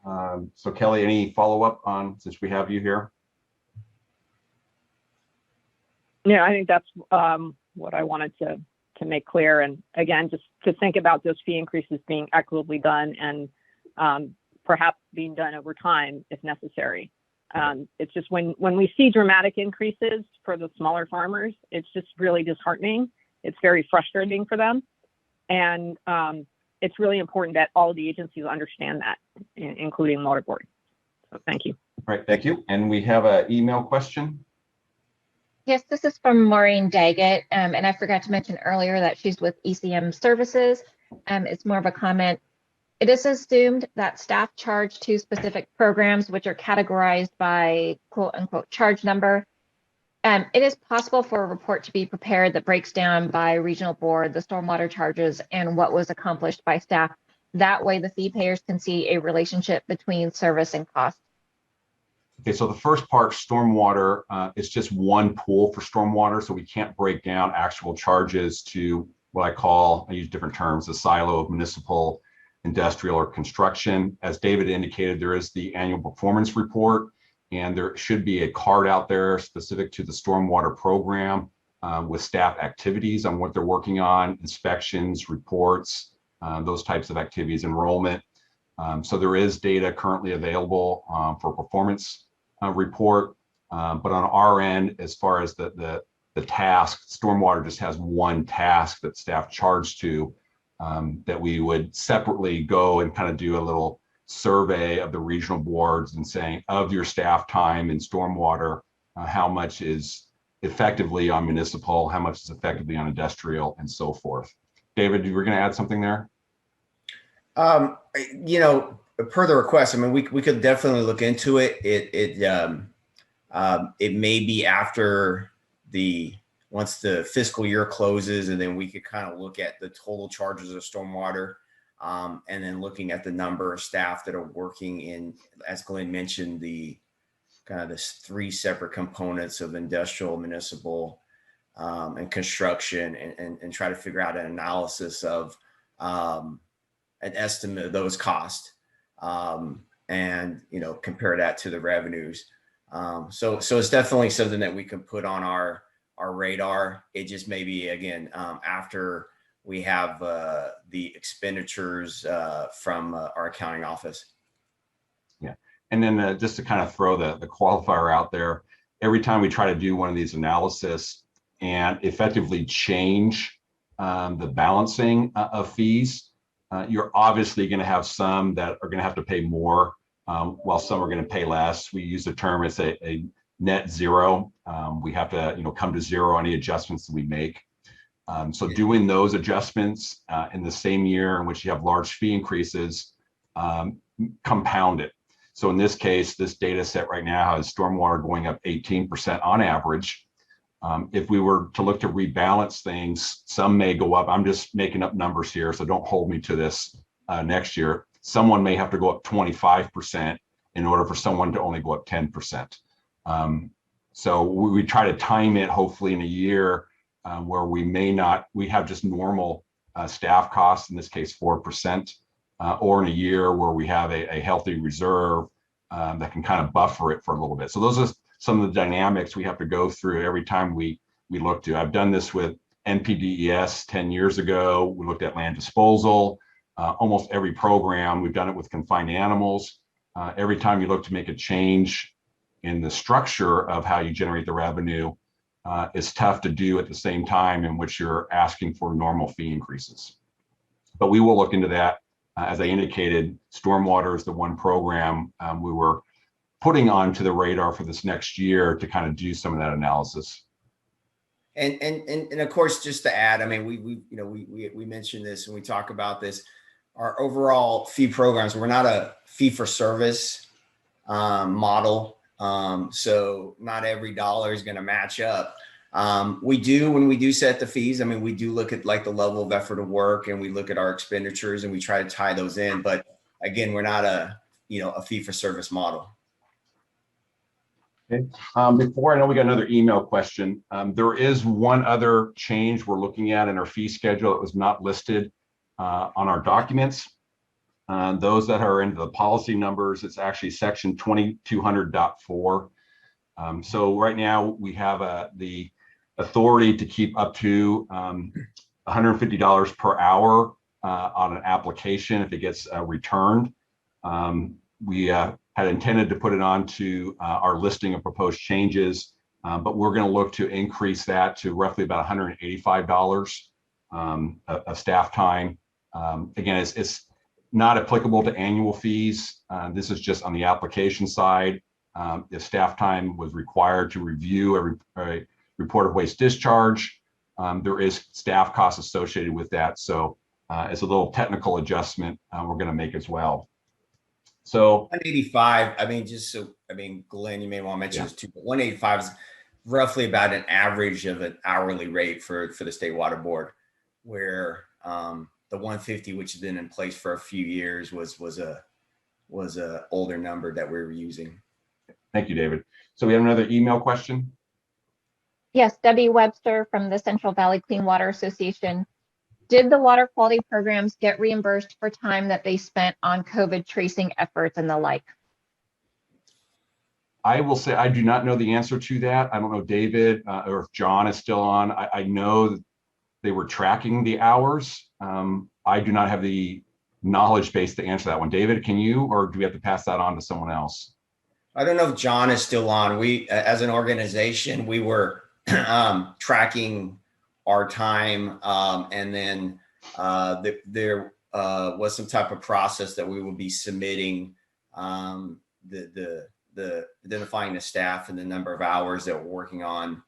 So Kelly, any follow-up on, since we have you here?
Yeah, I think that's what I wanted to make clear. And again, just to think about those fee increases being equitably done and perhaps being done over time if necessary. It's just when we see dramatic increases for the smaller farmers, it's just really disheartening. It's very frustrating for them. And it's really important that all of the agencies understand that, including Water Board. So thank you.
All right, thank you. And we have an email question.
Yes, this is from Maureen Daggett, and I forgot to mention earlier that she's with ECM Services. It's more of a comment. It is assumed that staff charge to specific programs which are categorized by quote unquote charge number. It is possible for a report to be prepared that breaks down by regional board, the stormwater charges, and what was accomplished by staff. That way the fee payers can see a relationship between service and cost.
Okay, so the first part, stormwater, is just one pool for stormwater, so we can't break down actual charges to what I use different terms, a silo of municipal, industrial, or construction. As David indicated, there is the annual performance report, and there should be a card out there specific to the stormwater program with staff activities on what they're working on, inspections, reports, those types of activities, enrollment. So there is data currently available for performance report, but on our end, as far as the task, stormwater just has one task that staff charge to, that we would separately go and kind of do a little survey of the regional boards and saying, of your staff time in stormwater, how much is effectively on municipal, how much is effectively on industrial, and so forth. David, you were going to add something there?
Per the request, I mean, we could definitely look into it. It may be after once the fiscal year closes, and then we could kind of look at the total charges of stormwater, and then looking at the number of staff that are working in, as Glenn mentioned, the kind of this three separate components of industrial, municipal, and construction, and try to figure out an analysis of an estimate of those costs. And compare that to the revenues. So it's definitely something that we can put on our radar. It just may be, again, after we have the expenditures from our accounting office.
Yeah, and then just to kind of throw the qualifier out there, every time we try to do one of these analysis and effectively change the balancing of fees, you're obviously going to have some that are going to have to pay more, while some are going to pay less. We use the term as a net zero. We have to, come to zero any adjustments that we make. So doing those adjustments in the same year in which you have large fee increases, compound it. So in this case, this data set right now has stormwater going up 18% on average. If we were to look to rebalance things, some may go up. I'm just making up numbers here, so don't hold me to this next year. Someone may have to go up 25% in order for someone to only go up 10%. So we try to time it hopefully in a year where we have just normal staff costs, in this case 4%, or in a year where we have a healthy reserve that can kind of buffer it for a little bit. So those are some of the dynamics we have to go through every time we look to. I've done this with NPDES 10 years ago. We looked at land disposal, almost every program. We've done it with confined animals. Every time you look to make a change in the structure of how you generate the revenue, it's tough to do at the same time in which you're asking for normal fee increases. But we will look into that. As I indicated, stormwater is the one program we were putting onto the radar for this next year to kind of do some of that analysis.
And of course, just to add, I mean, we mentioned this and we talk about this. Our overall fee programs, we're not a fee for service model. So not every dollar is going to match up. We do, when we do set the fees, I mean, we do look at like the level of effort of work and we look at our expenditures and we try to tie those in. But again, we're not a fee for service model.
Okay. Before, I know we got another email question. There is one other change we're looking at in our fee schedule that was not listed on our documents. Those that are into the policy numbers, it's actually section 2200.4. So right now we have the authority to keep up to $150 per hour on an application if it gets returned. We had intended to put it onto our listing of proposed changes, but we're going to look to increase that to roughly about $185 of staff time. Again, it's not applicable to annual fees. This is just on the application side. If staff time was required to review a report of waste discharge, there is staff costs associated with that. So it's a little technical adjustment we're going to make as well. So
185, I mean, Glenn, you may want to mention this too, but 185 is roughly about an average of an hourly rate for the State Water Board, where the 150, which has been in place for a few years, was a older number that we were using.
Thank you, David. So we have another email question.
Yes, Debbie Webster from the Central Valley Clean Water Association. Did the water quality programs get reimbursed for time that they spent on COVID tracing efforts and the like?
I will say I do not know the answer to that. I don't know, David, or if John is still on. I know that they were tracking the hours. I do not have the knowledge base to answer that one. David, can you, or do we have to pass that on to someone else?
I don't know if John is still on. We, as an organization, we were tracking our time, and then there was some type of process that we would be submitting the identifying the staff and the number of hours that we're working on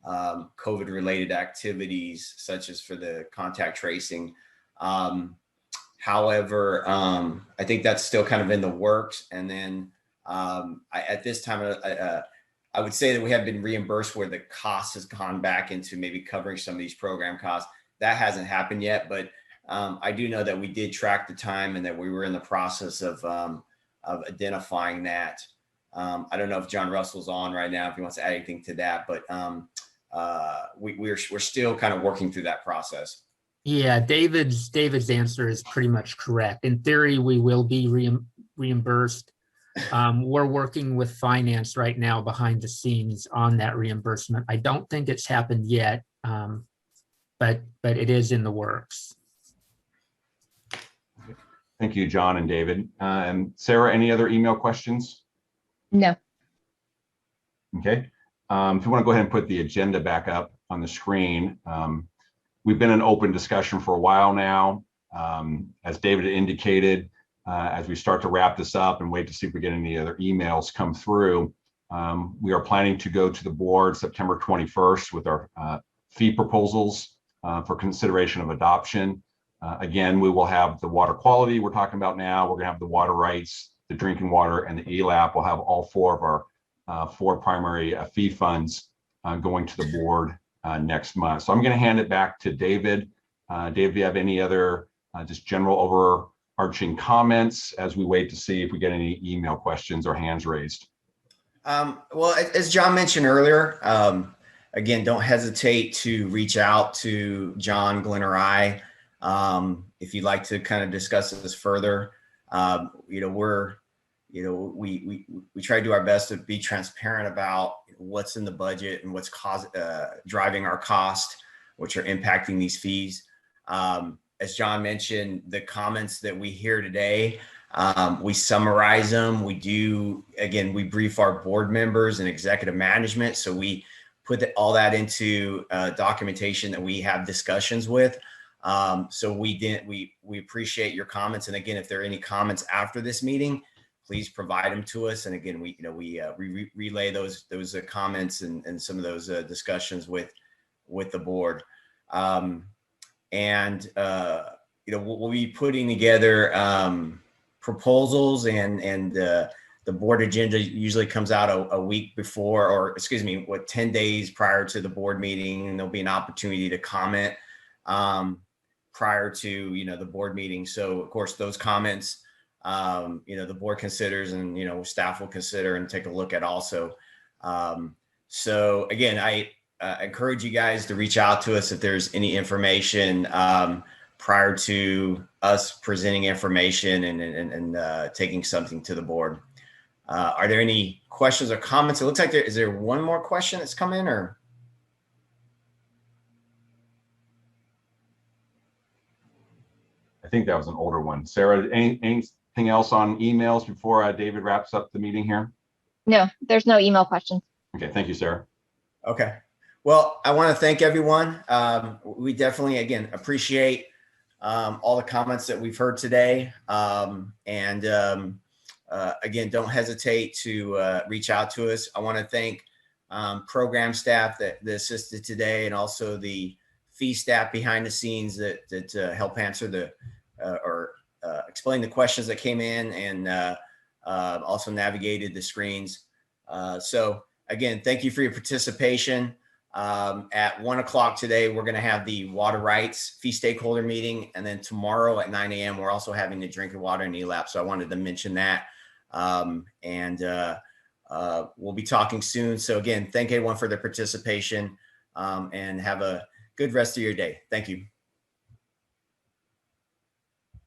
COVID related activities, such as for the contact tracing. However, I think that's still kind of in the works. And then at this time, I would say that we have been reimbursed where the cost has gone back into maybe covering some of these program costs. That hasn't happened yet, but I do know that we did track the time and that we were in the process of identifying that. I don't know if John Russell's on right now, if he wants to add anything to that, but we're still kind of working through that process.
Yeah, David's answer is pretty much correct. In theory, we will be reimbursed. We're working with finance right now behind the scenes on that reimbursement. I don't think it's happened yet, but it is in the works.
Thank you, John and David. And Sarah, any other email questions?
No.
Okay. If you want to go ahead and put the agenda back up on the screen. We've been in open discussion for a while now. As David indicated, as we start to wrap this up and wait to see if we get any other emails come through, we are planning to go to the board September 21st with our fee proposals for consideration of adoption. Again, we will have the water quality we're talking about now. We're going to have the water rights, the drinking water, and the ELAP. We'll have all four of our four primary fee funds going to the board next month. So I'm going to hand it back to David. Dave, do you have any other just general overarching comments as we wait to see if we get any email questions or hands raised?
Well, as John mentioned earlier, again, don't hesitate to reach out to John, Glenn, or I if you'd like to kind of discuss this further. we try to do our best to be transparent about what's in the budget and what's driving our cost, which are impacting these fees. As John mentioned, the comments that we hear today, we summarize them. We brief our board members and executive management. So we put all that into documentation that we have discussions with. So we appreciate your comments. And again, if there are any comments after this meeting, please provide them to us. And again, we relay those comments and some of those discussions with the board. We'll be putting together proposals, and the board agenda usually comes out a week before, or 10 days prior to the board meeting, and there'll be an opportunity to comment prior to the board meeting. So of course those comments the board considers, and staff will consider and take a look at also. So again, I encourage you guys to reach out to us if there's any information prior to us presenting information and taking something to the board. Are there any questions or comments? It looks like is there one more question that's come in, or?
I think that was an older one. Sarah, anything else on emails before David wraps up the meeting here?
No, there's no email questions.
Okay, thank you, Sarah.
Okay. Well, I want to thank everyone. We definitely, again, appreciate all the comments that we've heard today. Again, don't hesitate to reach out to us. I want to thank program staff that assisted today, and also the fee staff behind the scenes that help answer or explain the questions that came in, and also navigated the screens. So again, thank you for your participation. At 1 o'clock today, we're going to have the water rights fee stakeholder meeting. And then tomorrow at 9 a.m., we're also having the drinking water and ELAP. So I wanted to mention that. We'll be talking soon. So again, thank everyone for their participation, and have a good rest of your day. Thank you.